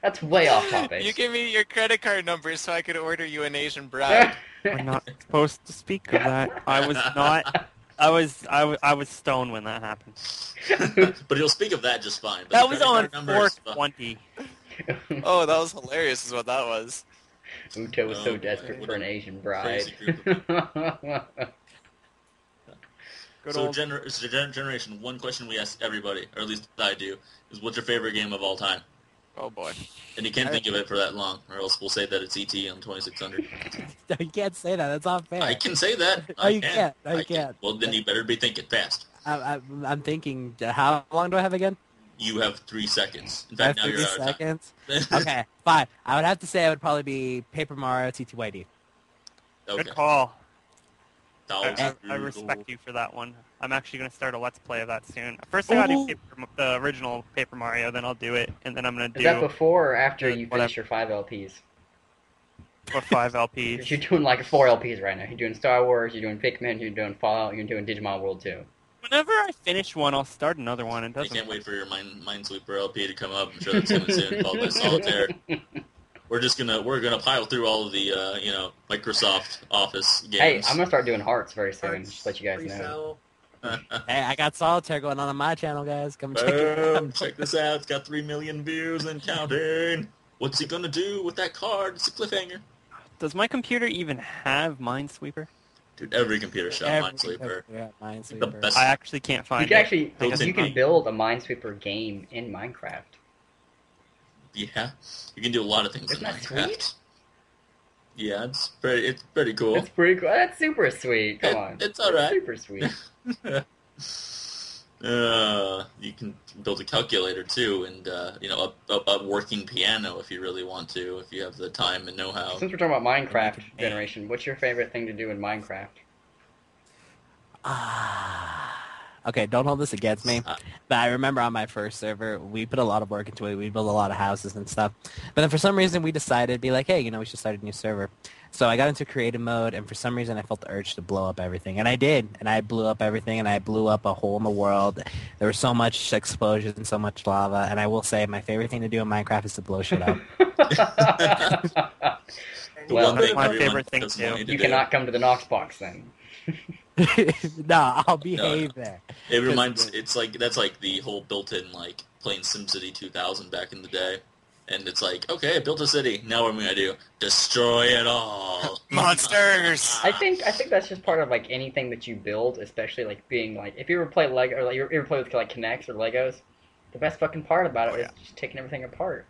That's way off topic. You give me your credit card number so I could order you an Asian bride. We're not supposed to speak of that. I was not. I was stoned when that happened. But you'll speak of that just fine. But That the was credit on card number is fine. 420. Oh, that was hilarious, is what that was. Uto was Oh, so boy, desperate what for a an Asian bride. crazy group Good So, old. Generation, one question we ask everybody, or at least I do, is what's your favorite game of all time? Oh boy. And you can't think of it for that long, or else we'll say that it's ET on 2600. No, you can't say that. That's not fair. I can say that. No, I you can. can't. No, you I can. can't. Well, then you better be thinking fast. I'm thinking, how long do I have again? You have 3 seconds. In I have fact, now 30 you're out of time. seconds. Okay, fine. I would have to say it would probably be Paper Mario TTYD. Okay. Good call. Thousand I years respect old. you for that one. I'm actually going to start a Let's Play of that soon. First I got to Ooh. do the original Paper Mario, then I'll do it, and then I'm going to Is do that before or after you Whatever. finish your 5 LPs? what 5 LPs. You're doing like 4 LPs right now. You're doing Star Wars, you're doing Pikmin, you're doing Fallout, you're doing Digimon World 2. Whenever I finish one, I'll start another one. It I doesn't. can't wait for your Minesweeper LP to come up. I'm sure that's coming soon, followed by Solitaire. We're gonna pile through all of the Microsoft Office Hey, games. I'm gonna start doing Hearts very soon, just to let you guys know. Resell. Hey, I got Solitaire going on my channel, guys. Come check it Boom! out. Check this out. It's got 3 million views and counting. What's he gonna do with that card? It's a cliffhanger. Does my computer even have Minesweeper? Dude, every computer shot Every- Minesweeper. Yeah, The Minesweeper. best. I actually can't You find can it. actually Hang on. you can build a Minesweeper game in Minecraft. Yeah, you can do a lot of things Isn't in that Minecraft. sweet? Yeah, it's pretty cool. It's pretty cool. That's super sweet. Come on. It's alright. Super sweet. You can build a calculator too, and a working piano if you really want to, if you have the time and know-how. Since we're talking about Minecraft generation, what's your favorite thing to do in Minecraft? Okay, don't hold this against me. Uh, But I remember on my first server, we put a lot of work into it. We built a lot of houses and stuff. But then for some reason, we decided, be like, hey, we should start a new server. So I got into creative mode, and for some reason, I felt the urge to blow up everything. And I did. And I blew up everything, and I blew up a hole in the world. There was so much explosions and so much lava. And I will say, my favorite thing to do in Minecraft is to blow shit up. The Well, one that's thing my everyone favorite thing doesn't too. want you to You do. cannot come to the Knox box then. No, I'll behave there. It reminds. It's like that's like the whole built-in like playing SimCity 2000 back in the day, and it's like, okay, I built a city. Now what am I gonna do? Destroy it all. Monsters! I think that's just part of like anything that you build, especially like being like if you ever play Lego or like you ever play with like Kinects or Legos, the best fucking part about it is just taking everything apart.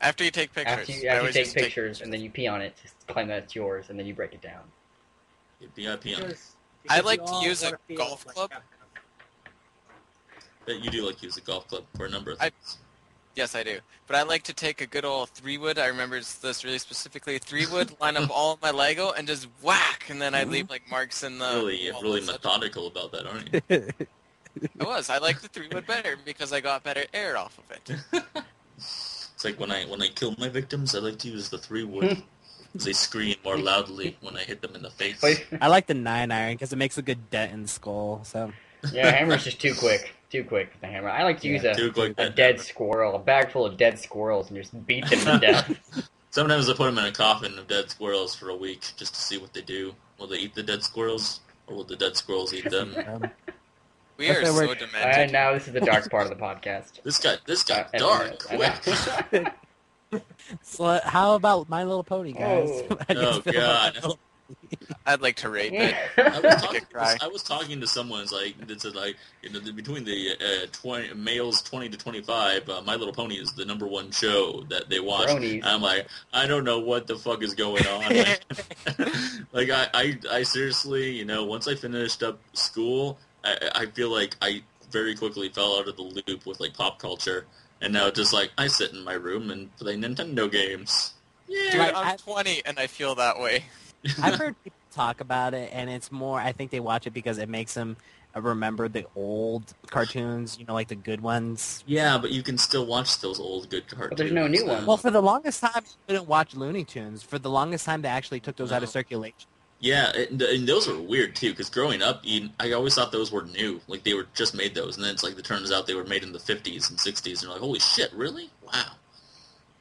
After you take pictures. After I you always take just take pictures and then you pee on it to claim that it's yours and then you break it down. BIP on it. I like to use a golf club. But you do like to use a golf club for a number of I- things. Yes, I do. But I like to take a good old 3-wood. I remember this really specifically. 3-wood, line up all of my Lego, and just whack, and then I'd leave like marks in the. Really wall really and such. methodical about that, aren't you? I was. I like the 3-wood better because I got better air off of it. It's like when I kill my victims, I like to use the 3-wood. Because they scream more loudly when I hit them in the face. Wait. I like the 9-iron because it makes a good dent in the skull. So Yeah, hammer's just too quick. Too quick with the hammer. I like to use Too quick. a dead squirrel, a bag full of dead squirrels, and just beat them to death. Sometimes I put them in a coffin of dead squirrels for a week just to see what they do. Will they eat the dead squirrels, or will the dead squirrels eat them? We are so Alright, demented. now this is the dark part of the podcast. This got Uh, dark and- quick. So how about My Little Pony, guys? Oh. How do you Oh, feel about God. My Little- I'd like to rape it. I I was talking to someone that said between the 20 to 25, My Little Pony is the #1 show that they watch. Bronies. I'm like, I don't know what the fuck is going on. Like I seriously, once I finished up school, I feel like I very quickly fell out of the loop with like pop culture, and now just like I sit in my room and play Nintendo games. Dude, Like, I'm 20 and I feel that way. I've heard people talk about it, and it's more. I think they watch it because it makes them remember the old cartoons. Like the good ones. Yeah, but you can still watch those old good cartoons. But there's no new ones. Well, for the longest time, you couldn't watch Looney Tunes. For the longest time, they actually took those out of circulation. Yeah, and those were weird too, because growing up, I always thought those were new. Like they were just made those, and then it's like it turns out they were made in the 50s and 60s, and you're like, holy shit, really? Wow,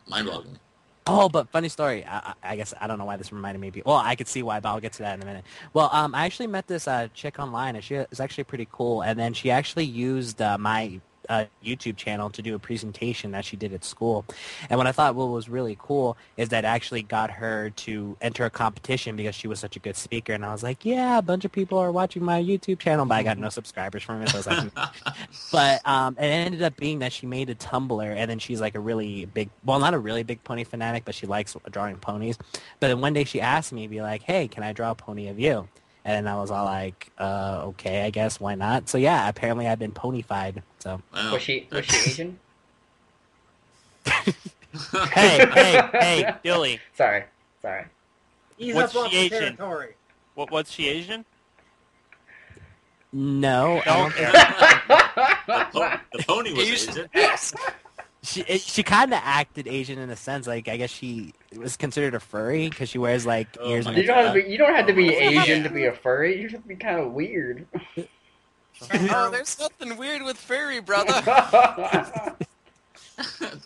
mind-boggling. Oh, but funny story. I guess I don't know why this reminded me. Well, I could see why, but I'll get to that in a minute. Well, I actually met this chick online, and she is actually pretty cool. And then she actually used my YouTube channel to do a presentation that she did at school. And what I thought was really cool is that actually got her to enter a competition because she was such a good speaker. And I was like, yeah, a bunch of people are watching my YouTube channel, but I got no subscribers from it. So I was like, but it ended up being that she made a Tumblr, and then she's like a really big, well, not a really big pony fanatic, but she likes drawing ponies. But then one day she asked me, be like, hey, can I draw a pony of you? And I was all like, okay, I guess, why not? So yeah, apparently I've been ponyfied. So Wow. Was she Asian? Hey, Dilly. Sorry. Ease What's up off she the Asian? territory. Was she Asian? no, I don't think The pony was Asian. Asian. she kind of acted Asian in a sense. Like I guess she was considered a furry because she wears like Oh ears my and You don't have to be. You don't have to be Oh, Asian yeah. to be a furry. You just have to be kind of weird. Oh, there's nothing weird with furry, brother.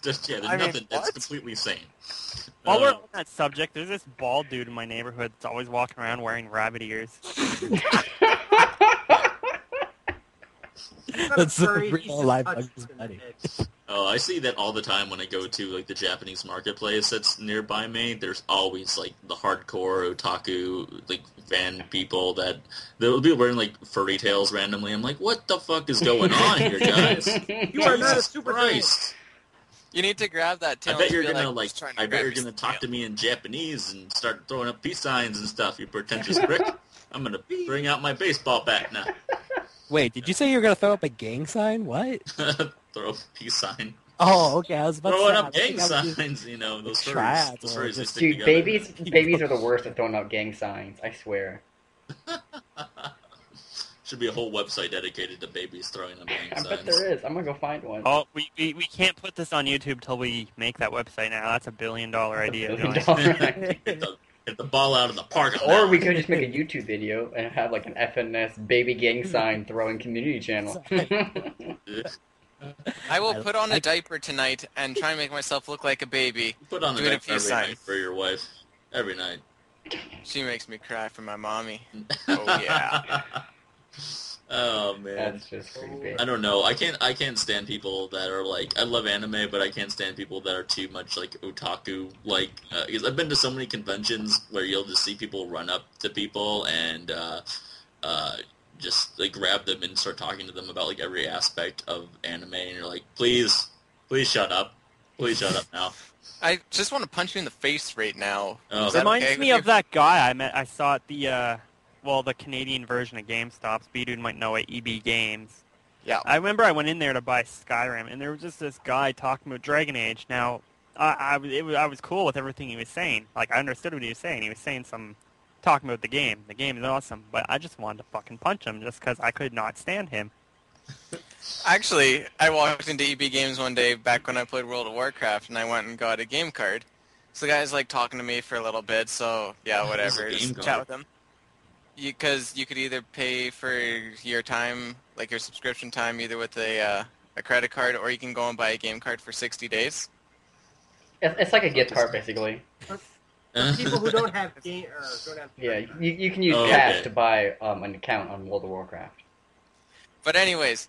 There's I mean, nothing that's what? completely sane. While we're on that subject, there's this bald dude in my neighborhood that's always walking around wearing rabbit ears. Not That's a a furry, real he's just life touched Bugs in the Bunny. head. Oh, I see that all the time when I go to like the Japanese marketplace that's nearby me. There's always like the hardcore otaku like fan people that they'll be wearing like furry tails randomly. I'm like, what the fuck is going on here, guys? You are not a Jesus super Christ! You need to grab that I tail bet and you're just be gonna like, like. "Just trying to I bet grab you're your gonna talk tail." to me in Japanese and start throwing up peace signs and stuff. You pretentious prick. I'm gonna bring out my baseball bat now. Wait, did you say you were gonna throw up a gang sign? What? Throw up a peace sign. Oh, okay. I was about to Throwing say. I up don't think gang I was signs, you know, those triads furries. Those or furries, they just- stick Dude, together. babies are the worst at throwing out gang signs. I swear. Should be a whole website dedicated to babies throwing up gang I signs. bet there is. I'm gonna go find one. Oh, we can't put this on YouTube till we make that website now. That's $1 billion idea. $1 billion Johnny. idea. Hit the ball out of the park on Or that we one. could just make a YouTube video and have like an FNS baby gang sign throwing community channel. I will I- put on a I- diaper tonight and try and make myself look like a baby. Put on a Doing a diaper peace every sign. night for your wife. Every night. She makes me cry for my mommy. Oh yeah. Oh man. That's just creepy. I don't know. I can't stand people that are like, I love anime, but I can't stand people that are too much like otaku. Like, because I've been to so many conventions where you'll just see people run up to people and just like grab them and start talking to them about like every aspect of anime, and you're like, please shut up, please shut up now. I just want to punch you in the face right now. Oh, Is that Reminds okay me with of you? that guy I saw at the the Canadian version of GameStop. Speeddude might know it, EB Games. Yeah. I remember I went in there to buy Skyrim, and there was just this guy talking about Dragon Age. Now, I was cool with everything he was saying. Like, I understood what he was saying. He was saying talking about the game. The game is awesome, but I just wanted to fucking punch him just because I could not stand him. Actually, I walked into EB Games one day back when I played World of Warcraft, and I went and got a game card. So the guy's like talking to me for a little bit, so yeah, whatever. What's a game Just card? chat with him. Because you could either pay for your time, like your subscription time, either with a credit card, or you can go and buy a game card for 60 days. It's like a gift card, basically. People who don't have game or don't have. Yeah, you can use Oh, cash okay. to buy an account on World of Warcraft. But anyways,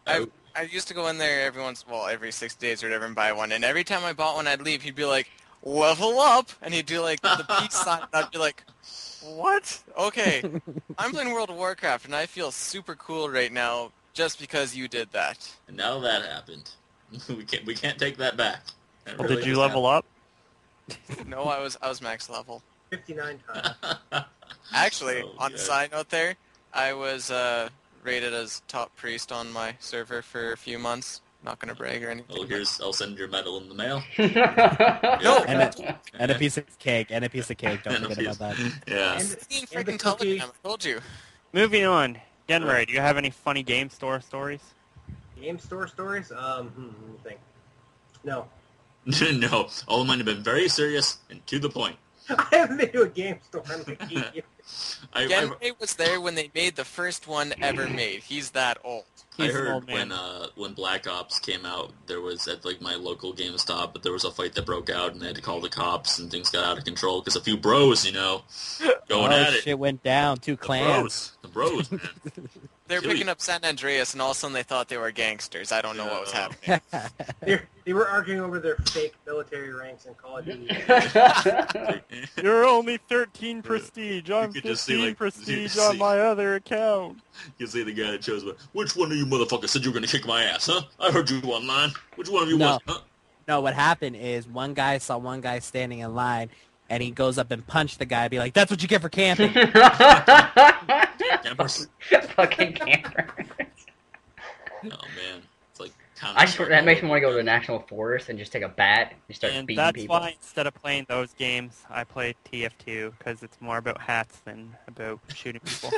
Oh. I used to go in there every 6 days or whatever and buy one. And every time I bought one, I'd leave. He'd be like, level up! And he'd do like the peace sign. And I'd be like, what? Okay, I'm playing World of Warcraft, and I feel super cool right now just because you did that. And now that happened. We can't take that back. That Well, really did you just level up? No, I was max level. 59 times. happened. Actually, So on the good. side note there, I was rated as top priest on my server for a few months. Not gonna brag or anything. Well, I'll send your medal in the mail. No. And a piece of cake. And a piece of cake. Don't forget about that. Yeah. And- Steam and the freaking cookie. Telegram, I told you. Moving on. Genray, do you have any funny game store stories? Game store stories? Let me think. No. No, all of mine have been very serious and to the point. I haven't been to a game store in like 8 years. I Genray was there when they made the first one ever made. He's that old. I He's an heard old man. when Black Ops came out, there was at like my local GameStop, but there was a fight that broke out, and they had to call the cops, and things got out of control because a few bros, going Oh, at it. shit went down. Two clans. The bros, man. They were Kill you. picking up San Andreas, and all of a sudden they thought they were gangsters. I don't know what was Yeah. happening. They were arguing over their fake military ranks in Call of Duty. You're only 13 prestige. I'm could just see, 15 like, prestige you on see- my other account. You see the guy that chose, which one of you motherfuckers said you were going to kick my ass, huh? I heard you online. Which one of you No. was, huh? No, what happened is one guy saw one guy standing in line, and he goes up and punched the guy, be like, "That's what you get for camping." Campers? Fucking camper. Oh, man. It's like town I swear that makes me want to go to a national forest and just take a bat and start And beating that's people. why instead of playing those games, I play TF2 because it's more about hats than about shooting people.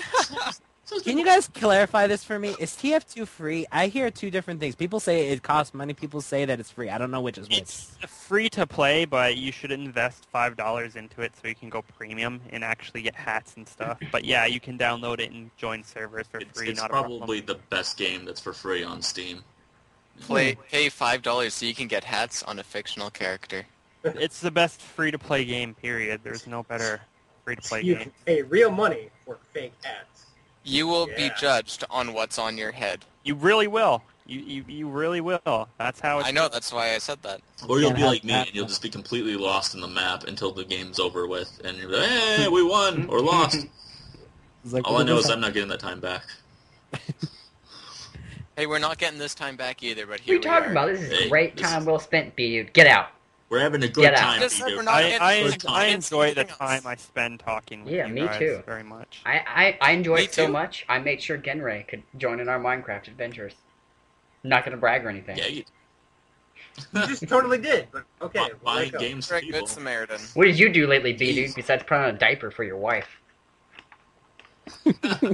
Can you guys clarify this for me? Is TF2 free? I hear two different things. People say it costs money. People say that it's free. I don't know which is which. It's free to play, but you should invest $5 into it so you can go premium and actually get hats and stuff. But yeah, you can download it and join servers for free. It's Not a probably problem. the best game that's for free on Steam. Pay $5 so you can get hats on a fictional character. It's the best free to play game. Period. There's no better free to play You game. can pay real money for fake hats. You will be Yeah. judged on what's on your head. You really will. You really will. That's how it's I know, that's why I said that. Or you'll Can't be have like me, that. and you'll just be completely lost in the map until the game's over with, and you're like, hey, we won, or lost. It's like, All what I know was is that? I'm not getting that time back. Hey, we're not getting this time back either, but What are here you we talking are. about? This is Hey, great this time is- well spent, B-Dude. Get out. We're having a good Get out. time, Just said Peter. we're not getting I against enjoy the anything else. time I spend talking with Yeah, you me guys too. very much. I enjoy Me it so too. much, I made sure Genray could join in our Minecraft adventures. Not gonna brag or anything. Yeah, you You just totally did, but okay. buying let go. games You're for a good people. Samaritan. What did you do lately, B-Dude, Jeez. besides put on a diaper for your wife?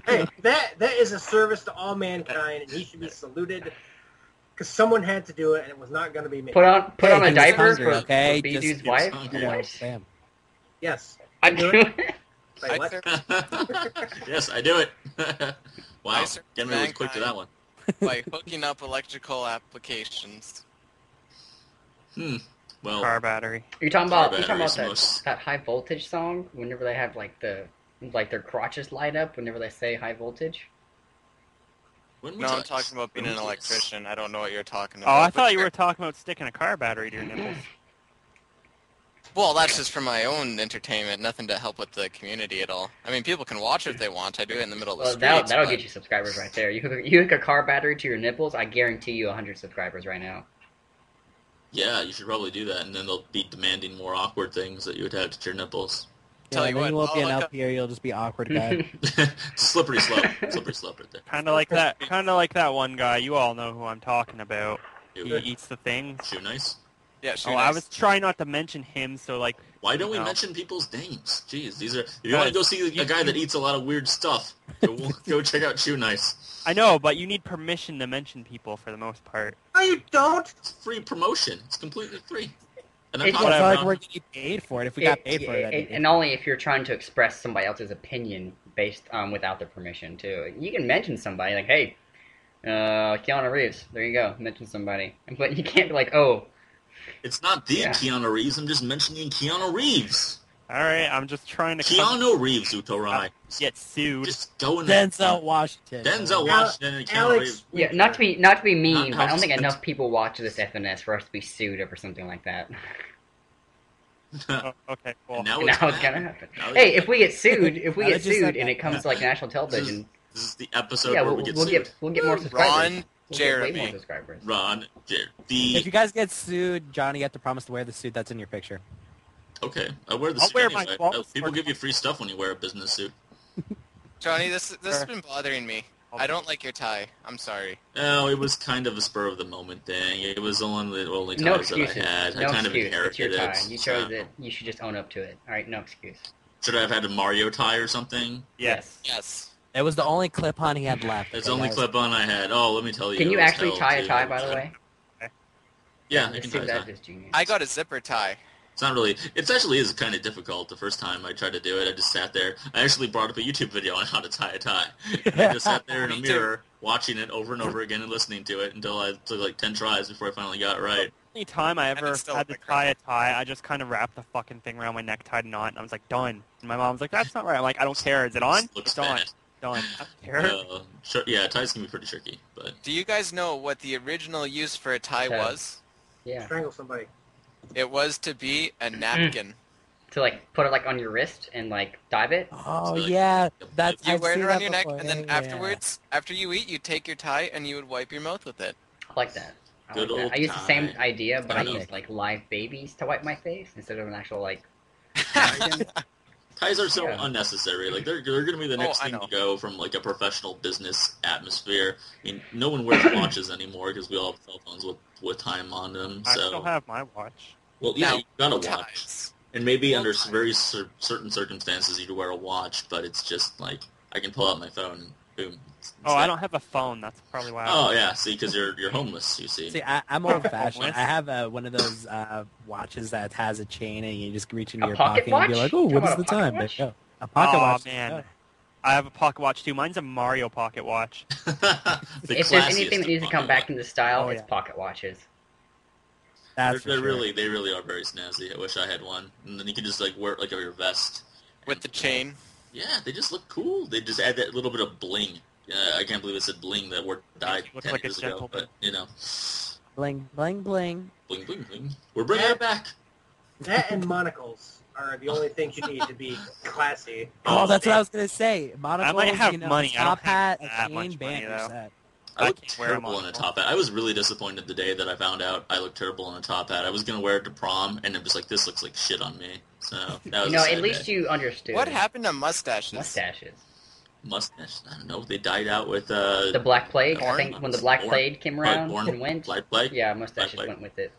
Hey, that is a service to all mankind, and he should be saluted because someone had to do it, and it was not going to be me. Put on Hey, a he was diaper hungry, for, okay? for B-Dude's Just, he was wife? hungry. You know, What? Sam. Yes. I do do it. it. Say I what? serve, Yes, I do it. Wow, I serve Henry was quick to that one. by hooking up electrical applications. Well, Car battery. You're talking about batteries most- that high voltage song? Whenever they have like their crotches light up whenever they say high voltage. when No, was I'm that? talking about being When an was this? electrician. I don't know what you're talking Oh, about. I but thought you sure. were talking about sticking a car battery to your nipples. Well, that's just for my own entertainment, nothing to help with the community at all. I mean, people can watch if they want. I do it in the middle of the Well, streets. that'll but- get you subscribers right there. You hook a car battery to your nipples, I guarantee you 100 subscribers right now. Yeah, you should probably do that, and then they'll be demanding more awkward things that you attach to your nipples. Tell you then what, you won't be I'll an hook up- LP, or you'll just be awkward guy. Slippery slope. Slippery slope right there. Kind of like that. Kind of like that one guy. You all know who I'm talking about. He Shoe eats the things. nice. Yeah, shoot. Oh, I was trying not to mention him, so like. Why don't we No. mention people's names? Jeez, these are. If you want to go Guys, see a guy that eats a lot of weird stuff, go check out Shoe Nice. I know, but you need permission to mention people for the most part. No, you don't. It's free promotion. It's completely free. And It's It's talking not like about- we're getting paid for it. If we got paid for it, and only if you're trying to express somebody else's opinion based without their permission too. You can mention somebody like, hey, Keanu Reeves. There you go. Mention somebody, but you can't be like, oh, It's not the Yeah. Keanu Reeves. I'm just mentioning Keanu Reeves. All right, I'm just trying to Keanu Reeves, Utorai. get sued. Just go in there. Denzel Washington. Denzel Al- Washington and Keanu Alex. Reeves. yeah. Not to be mean, Not but I don't think how- enough people watch this FNS for us to be sued over something like that. Oh, okay, cool. And now And it's now it's gonna gonna happen. Now it's Hey, gonna if we get sued, if we Now get that you said sued, and that. it comes to like national television, This is the episode yeah, where we'll, we get we'll sued. get more subscribers. Ron We'll get way Jeremy. more subscribers. Ron, Jared. If you guys get sued, Johnny, you have to promise to wear the suit that's in your picture. Okay, I wear the I'll suit wear my anyway. balls People for- give you free stuff when you wear a business suit. Johnny, this has Sure. been bothering me. I don't like your tie. I'm sorry. No, it was kind of a spur of the moment thing. It was the only ties No that excuses. I had. No I kind of excuse. It's inherited your tie. it. You chose so- it. You should just own up to it. All right, no excuse. Should I have had a Mario tie or something? Yes. Yes. It was the only clip-on he had left. It's okay, the only guys? clip-on I had. Oh, let me tell you. Can it you was actually hell, tie a too. tie, by the way? Yeah, I Let's can see tie if a that tie. is genius. I got a zipper tie. It's not really. It actually is kind of difficult. The first time I tried to do it, I just sat there. I actually brought up a YouTube video on how to tie a tie. And I just sat there in a Me too. mirror, watching it over and over again and listening to it until I took like 10 tries before I finally got it right. Any time I And ever it's still had to like tie a crap. tie, I just kind of wrapped the fucking thing around my neck, tied a knot, and I was like, done. And my mom's like, that's not right. I'm like, I don't care. Is it on? Looks It's on. bad. Done. I don't care. Sure, yeah, ties can be pretty tricky, but Do you guys know what the original use for a tie Yeah. was? Yeah. Strangle somebody. It was to be a napkin. To like put it like on your wrist and like dive it. Oh So, like, yeah, that's You I've wear it seen around that your neck, before. and then Yeah. afterwards, after you eat, you take your tie and you would wipe your mouth with it. I like that. I Good like that. old I use the same tie. idea, but I Kind of. use like live babies to wipe my face instead of an actual like. ties are so Yeah. unnecessary. Like they're going to be the next I thing know. to go from like a professional business atmosphere. I mean, no one wears watches anymore because we all have cell phones with time on them. I So, still have my watch. well, yeah, Now, you got a watch. ties. And maybe Well, under ties. very certain circumstances you'd wear a watch, but it's just like I can pull out my phone and boom. it's Oh, I there. don't have a phone. That's probably why. Oh yeah, see, because you're homeless. You see. See, I'm old-fashioned. With- I have one of those watches that has a chain, and you just reach into A your pocket pocket and be watch? like, "Oh, How what is about the a pocket time?" There watch? you go. A pocket oh watch. man, Yeah. I have a pocket watch too. Mine's a Mario pocket watch. The If there's classiest anything that of needs to come pocket back watches. into style, Oh, it's yeah. pocket watches. That's They're for sure. they really are very snazzy. I wish I had one, and then you can just like wear it like over your vest. With the chain. Yeah, they just look cool. They just add that little bit of bling I can't believe it said bling. That word died Looks 10 like a years ago. gentleman. But Bling, bling, bling. bling, bling, bling. We're bringing it back. That and monocles are the only things you need to be classy. Oh, that's what I was gonna say. Monocles, I might have money. a I don't top hat, have a that chain, much money, bam, you're though. set. I look can't wear a terrible in a monocle. top hat. I was really disappointed the day that I found out I looked terrible in a top hat. I was gonna wear it to prom, and I'm just like, this looks like shit on me. So that was a sad at least day. you understood. What happened to mustaches? Mustaches. Mustache. I don't know. They died out with The Black Plague. I Corn? think when the Black Plague came around and went, Black Plague. yeah, mustaches Black Plague. went with it.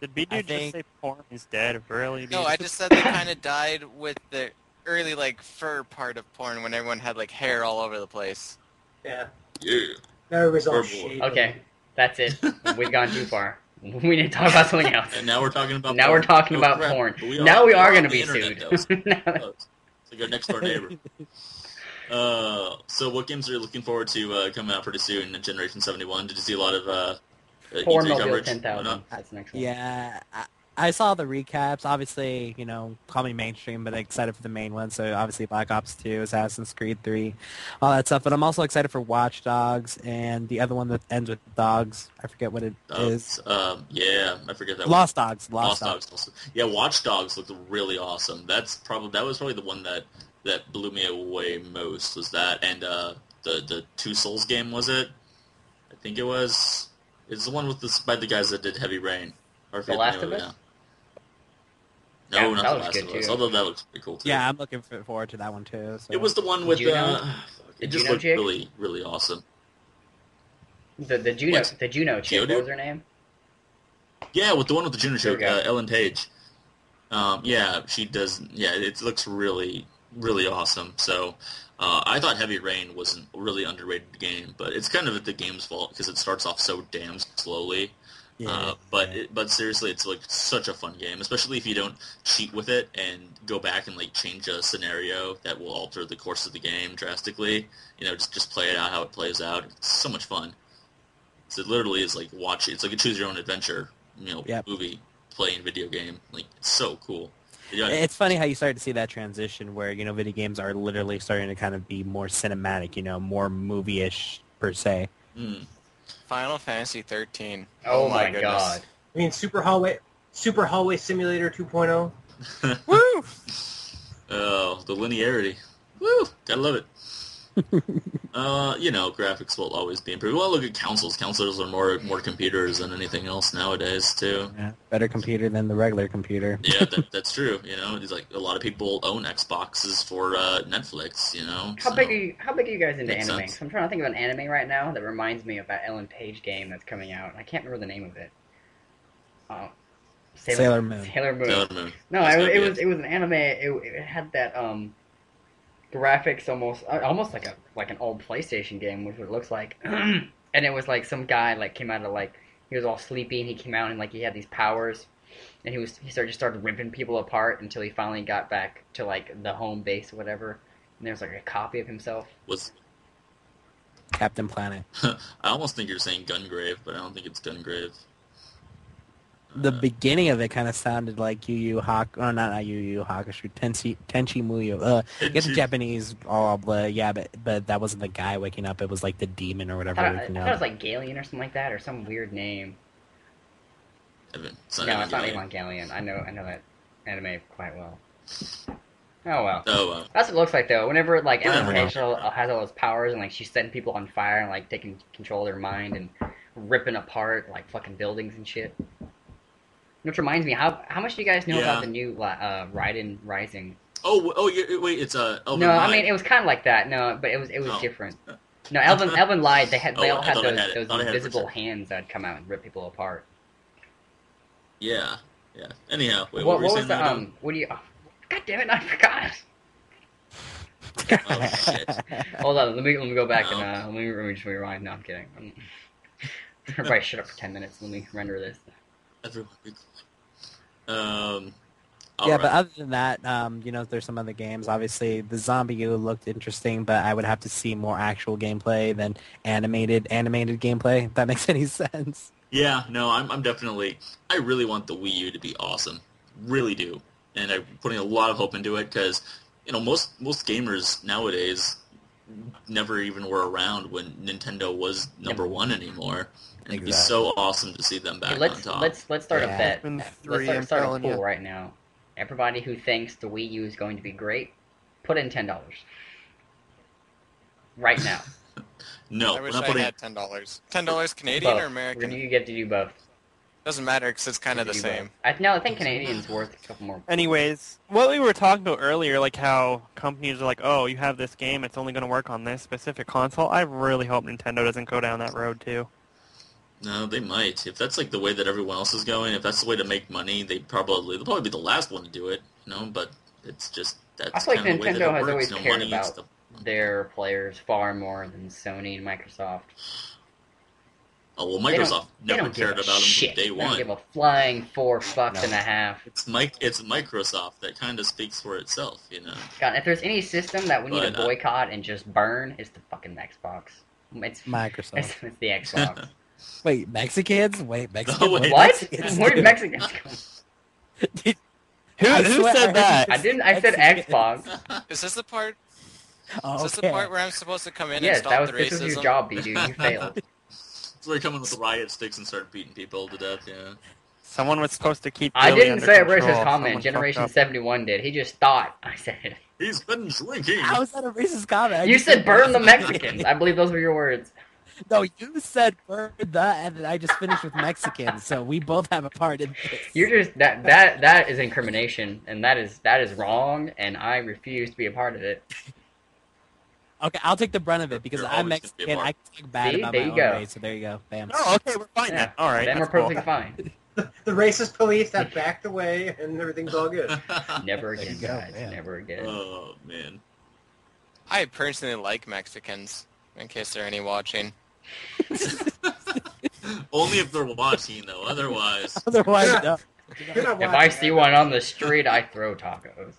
Did B I dude just think- say porn is dead? Really? No, I just said they kind of died with the early like fur part of porn when everyone had like hair all over the place. Yeah. Yeah. Everybody's all Purple. shaved. Okay, that's it. We've gone too far. We need to talk about something else. And now we're talking about. Now porn. we're talking Oh, about crap. porn. But Now we are on going to the be internet, sued. though. It's like our next door neighbor. So what games are you looking forward to coming out pretty soon in Generation 71? Did you see a lot of Porn E3 Mobile coverage? 10,000. That's the next one. Yeah, I saw the recaps. Obviously, call me mainstream, but excited for the main one. So obviously Black Ops 2, Assassin's Creed 3, all that stuff. But I'm also excited for Watch Dogs and the other one that ends with dogs. I forget what it is. Yeah, I forget that Lost Dogs. Lost Dogs. Also. Yeah, Watch Dogs looked really awesome. That was probably the one that blew me away most. Was that and the Two Souls game, was it? I think it was. It's the one by the guys that did Heavy Rain. The Last of Us? No, Yeah, not that The looks Last good, of Us. too. Although that looks pretty cool too. Yeah, I'm looking forward to that one too. So. It was the one with Juno? it The just Juno looked chick? really, really awesome. The Juno What? the Juno chick. Geodude? What was her name? Yeah, with the one with the junior There show, we go. Ellen Page. Yeah, she does. Yeah, it looks really, really awesome. So, I thought Heavy Rain was a really underrated game, but it's kind of the game's fault because it starts off so damn slowly. Yeah, But seriously, it's like such a fun game, especially if you don't cheat with it and go back and like change a scenario that will alter the course of the game drastically. Just play it out how it plays out. It's so much fun. So it literally is like it's like a choose your own adventure, Yep. movie playing video game. Like it's so cool. It's funny how you start to see that transition where, video games are literally starting to kind of be more cinematic, more movie-ish per se. Mm. Final Fantasy 13. Oh my goodness. god. I mean, Super Hallway Simulator 2.0. Woo! Oh, the linearity. Woo! Gotta love it. Graphics will always be improved. Well, look at consoles. Consoles are more computers than anything else nowadays, too. Yeah, better computer than the regular computer. Yeah, that's true. It's like a lot of people own Xboxes for Netflix. How big are you guys into Makes anime? sense. 'Cause I'm trying to think of an anime right now that reminds me of that Ellen Page game that's coming out. I can't remember the name of it. Oh, Sailor Moon. Sailor Moon. Sailor Moon. No, That's gotta it be was an anime. It had that graphics almost like an old PlayStation game, which it looks like. And it was like some guy like came out of like he was all sleepy and he came out and like he had these powers, and he started ripping people apart until he finally got back to like the home base or whatever. And there's like a copy of himself. Was Captain Planet. I almost think you're saying Gungrave, but I don't think it's Gungrave. The beginning of it kind of sounded like Yu Yu not Yu Yu Hakusho, Tenchi Muyo. Get the Japanese, but that wasn't the guy waking up. It was like the demon or I whatever thought, waking it was up. like Galion or something like that, or some weird name. It's No, it's not Evangelion. I know that anime quite well. Oh well. Oh, well. That's what it looks like though. Whenever like Yeah, Ellen I know. Page has all those powers and like she's setting people on fire and like taking control of their mind and ripping apart like fucking buildings and shit. Which reminds me, how much do you guys know Yeah. about the new Raiden Rising? Wait, it's Elven No, I Lied. mean it was kind of like that. No, but it was Oh. different. No, Elven lied. They Oh, all I had thought I had it. those Thought I had it for invisible sure. hands that'd come out and rip people apart. Yeah. Anyhow, wait, What were you was saying the there, Adam? What do you? Oh, God damn it! I forgot. Oh, shit. Hold on, let me go back No. and let me just rewind. No, I'm kidding. Everybody shut up for 10 minutes. Let me render this. Everyone be quiet. Yeah, Alright. but other than that, there's some other games. Obviously, the Zombie U looked interesting, but I would have to see more actual gameplay than animated gameplay, if that makes any sense. Yeah, no, I'm definitely. I really want the Wii U to be awesome, really do, and I'm putting a lot of hope into it because most gamers nowadays never even were around when Nintendo was number one anymore. And it'd be Exactly. so awesome to see them back Hey, on top. let's start a Yeah. bet. Been Let's three, start, I'm start a telling pool you. right now. Everybody who thinks the Wii U is going to be great, put in $10 right now. No, I we're wish not I putting. had $10. $10 Canadian Both. or American? You get to do both. Doesn't matter because it's kind of the You get to do same. both. I think Canadian's worth a couple more. Anyways, what we were talking about earlier, like how companies are like, oh, you have this game, it's only going to work on this specific console. I really hope Nintendo doesn't go down that road too. No, they might. If that's like the way that everyone else is going, if that's the way to make money, they'll probably be the last one to do it. But it's just I that's feel like kind of the way that Nintendo it has works. always You know, cared money is about their players far more than Sony and Microsoft. Oh well, They Microsoft they never don't give cared a about them shit. from day They don't one. give a flying $4 No. and a half. It's Microsoft that kind of speaks for itself, you know. God, if there's any system that we need to But, boycott and just burn, it's the fucking Xbox. It's Microsoft. it's the Xbox. Wait, Mexicans? Wait, Mexicans? Oh, wait. What? Mexicans Where did do? Mexicans come? I Who swear I said heard that? I didn't. I said Mexicans. Xbox. Is this the part? Oh, Is this okay. the part where I'm supposed to come in and Yes, stop the this was racism? your job, B dude. You failed. It's where you come in with the riot sticks and start beating people to death, yeah. Someone was supposed to keep I Billy didn't under say a control. racist comment. Someone Generation fucked up. 71 did. He just thought I said it. He's been drinking. How is that a racist comment? I You just said burn the Mexicans. I believe those were your words. No, you said burn the, and then I just finished with Mexicans, so we both have a part in this. You're just that is incrimination, and that is wrong, and I refuse to be a part of it. Okay, I'll take the brunt of it because You're I'm always gonna be a Mexican. part. I can talk bad See? about There my you own go. race, so there you go. Bam. Oh, okay, we're fine Yeah. then. All right, Then we're that's cool. perfectly fine. The racist police have backed away, and everything's all good. Never There again, you go, guys. yeah. Never again. Oh man. I personally like Mexicans, in case there are any watching. Only if they're watching though, otherwise. Otherwise, You're no. You're not If I watching, see one on the street, I throw tacos.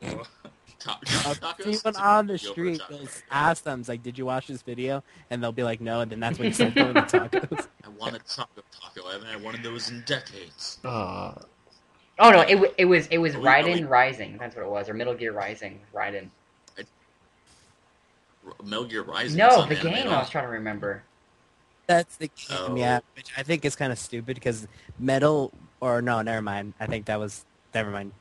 If anyone on the street goes, ask them, it's like, did you watch this video? And they'll be like, no, and then that's when you start throwing the tacos. I want a taco. I haven't had one of those in decades. Oh no, it was Are we- Raiden Rising. That's what it was, or Metal Gear Rising. Raiden. Metal Gear Rising. is No, not the anime game at I all. was trying to remember. That's the game, Oh. yeah. Which I think is kind of stupid because Metal, or no, never mind. I think that was, never mind.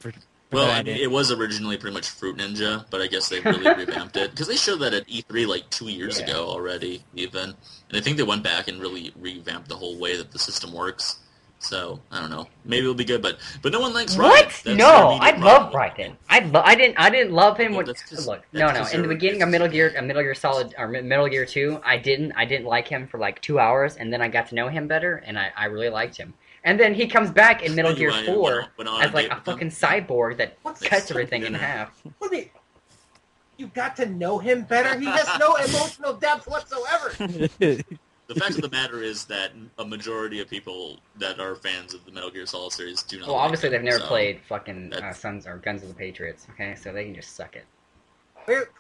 Well, I mean, it was originally pretty much Fruit Ninja, but I guess they really revamped it because they showed that at E3 like 2 years Yeah. ago already, even. And I think they went back and really revamped the whole way that the system works. So I don't know. Maybe it'll be good, but no one likes Raiden. What? That's their No, immediate I love problem. Raiden. I didn't love him Well, when. that's 'cause- Look, that's no. 'cause In the they're beginning of Metal Gear Solid or Metal Gear 2, I didn't like him for like 2 hours, and then I got to know him better, and I really liked him. And then he comes back in Metal You Gear went 4 on as like date a with them? fucking cyborg that What's cuts the everything in Yeah. half. What do you mean? You got to know him better? He has no emotional depth whatsoever. The fact of the matter is that a majority of people that are fans of the Metal Gear Solid series do not. Well, like obviously him, they've never so- played fucking that's- Sons or Guns of the Patriots. Okay, so they can just suck it.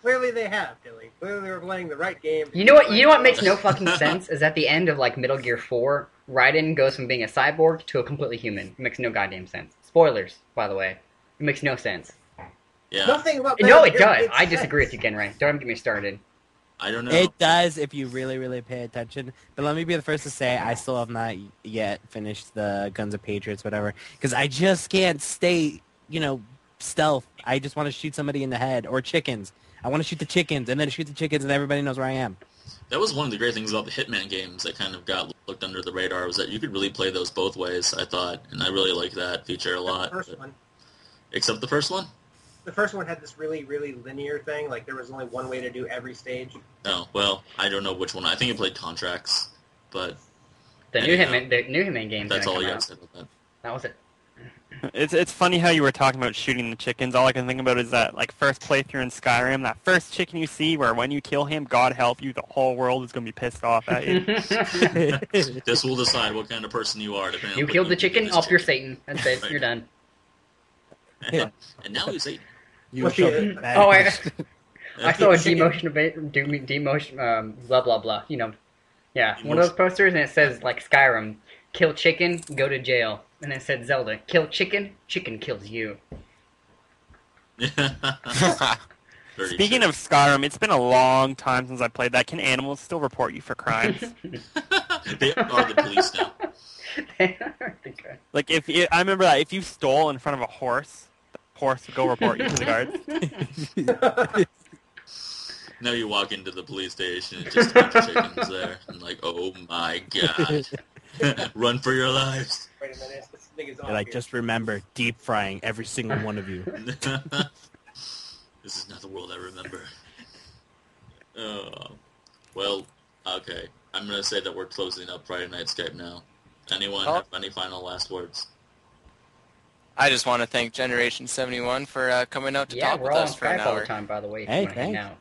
Clearly they have, Billy. Clearly they were playing the right game. You know what? You know what makes no fucking sense is at the end of like Metal Gear 4, Raiden goes from being a cyborg to a completely human. It makes no goddamn sense. Spoilers, by the way. It makes no sense. Yeah, Nothing about No, Metal it Gear does. makes I disagree with sense. you, Genray. Don't get me started. I don't know. It does if you really, really pay attention. But let me be the first to say I still have not yet finished the Guns of Patriots, whatever, because I just can't stay, stealth. I just want to shoot somebody in the head or chickens. I want to shoot the chickens and then shoot the chickens and everybody knows where I am. That was one of the great things about the Hitman games that kind of got looked under the radar was that you could really play those both ways, I thought, and I really liked that feature a lot. The first one. Except the first one? The first one had this really, really linear thing. Like there was only one way to do every stage. Oh, well, I don't know which one. I think I played Contracts, but The new Anyhow, Hitman game's that's gonna all come you got out. to say about that. That was it. It's funny how you were talking about shooting the chickens. All I can think about is that like first playthrough in Skyrim, that first chicken you see where when you kill him, God help you, the whole world is gonna be pissed off at you. This will decide what kind of person you are. Depending You on what killed the do with chicken, this off your chicken. Satan. That's it. Right. You're done. Yeah. And now he's Satan. You What's shall the- be Oh, banished. I saw a demotion, blah blah blah. Yeah, one of those posters, and it says like Skyrim, kill chicken, go to jail, and it said Zelda, kill chicken, chicken kills you. Speaking of Skyrim, it's been a long time since I played that. Can animals still report you for crimes? They are the police now. Like I remember that if you stole in front of a horse, the horse would go report you to the guards. Now you walk into the police station and just a bunch of chickens there. And like, oh my god. Run for your lives. Wait a minute, this thing is They're like, just remember, deep frying every single one of you. This is not the world I remember. Well, okay. I'm going to say that we're closing up Friday Night Skype now. Anyone have any final last words? I just want to thank Generation 71 for coming out to talk with us for an Skype all hour. the time, by the way. If Hey, you want to hang thanks. out.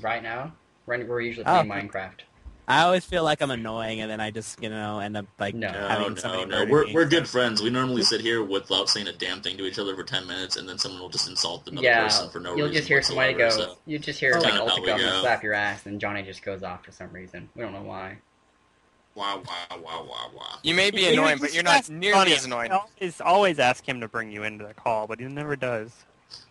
Right now, we're usually playing Minecraft. I always feel like I'm annoying, and then I just, end up having somebody No. murder me. We're good friends. We normally sit here without saying a damn thing to each other for 10 minutes, and then someone will just insult another person for no reason. You'll just hear somebody go. whatsoever, so. You just hear That's like kinda how Ultica we and go. slap your ass, and Johnny just goes off for some reason. We don't know why. Wow. You may be annoying, but you're not nearly as annoying. Always ask him to bring you into the call, but he never does.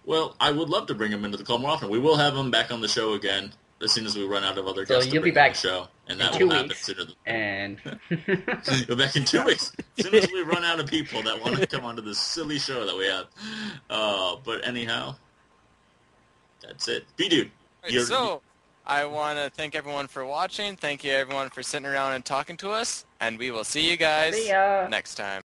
Well, I would love to bring him into the call more often. We will have him back on the show again as soon as we run out of other guests. So you'll to be bring on back the show, and in that 2 will happen weeks, sooner than and you'll be back in 2 weeks. As soon as we run out of people that want to come onto this silly show that we have. But anyhow, that's it. B-Dude. So, I want to thank everyone for watching. Thank you, everyone, for sitting around and talking to us. And we will see you guys See ya. next time.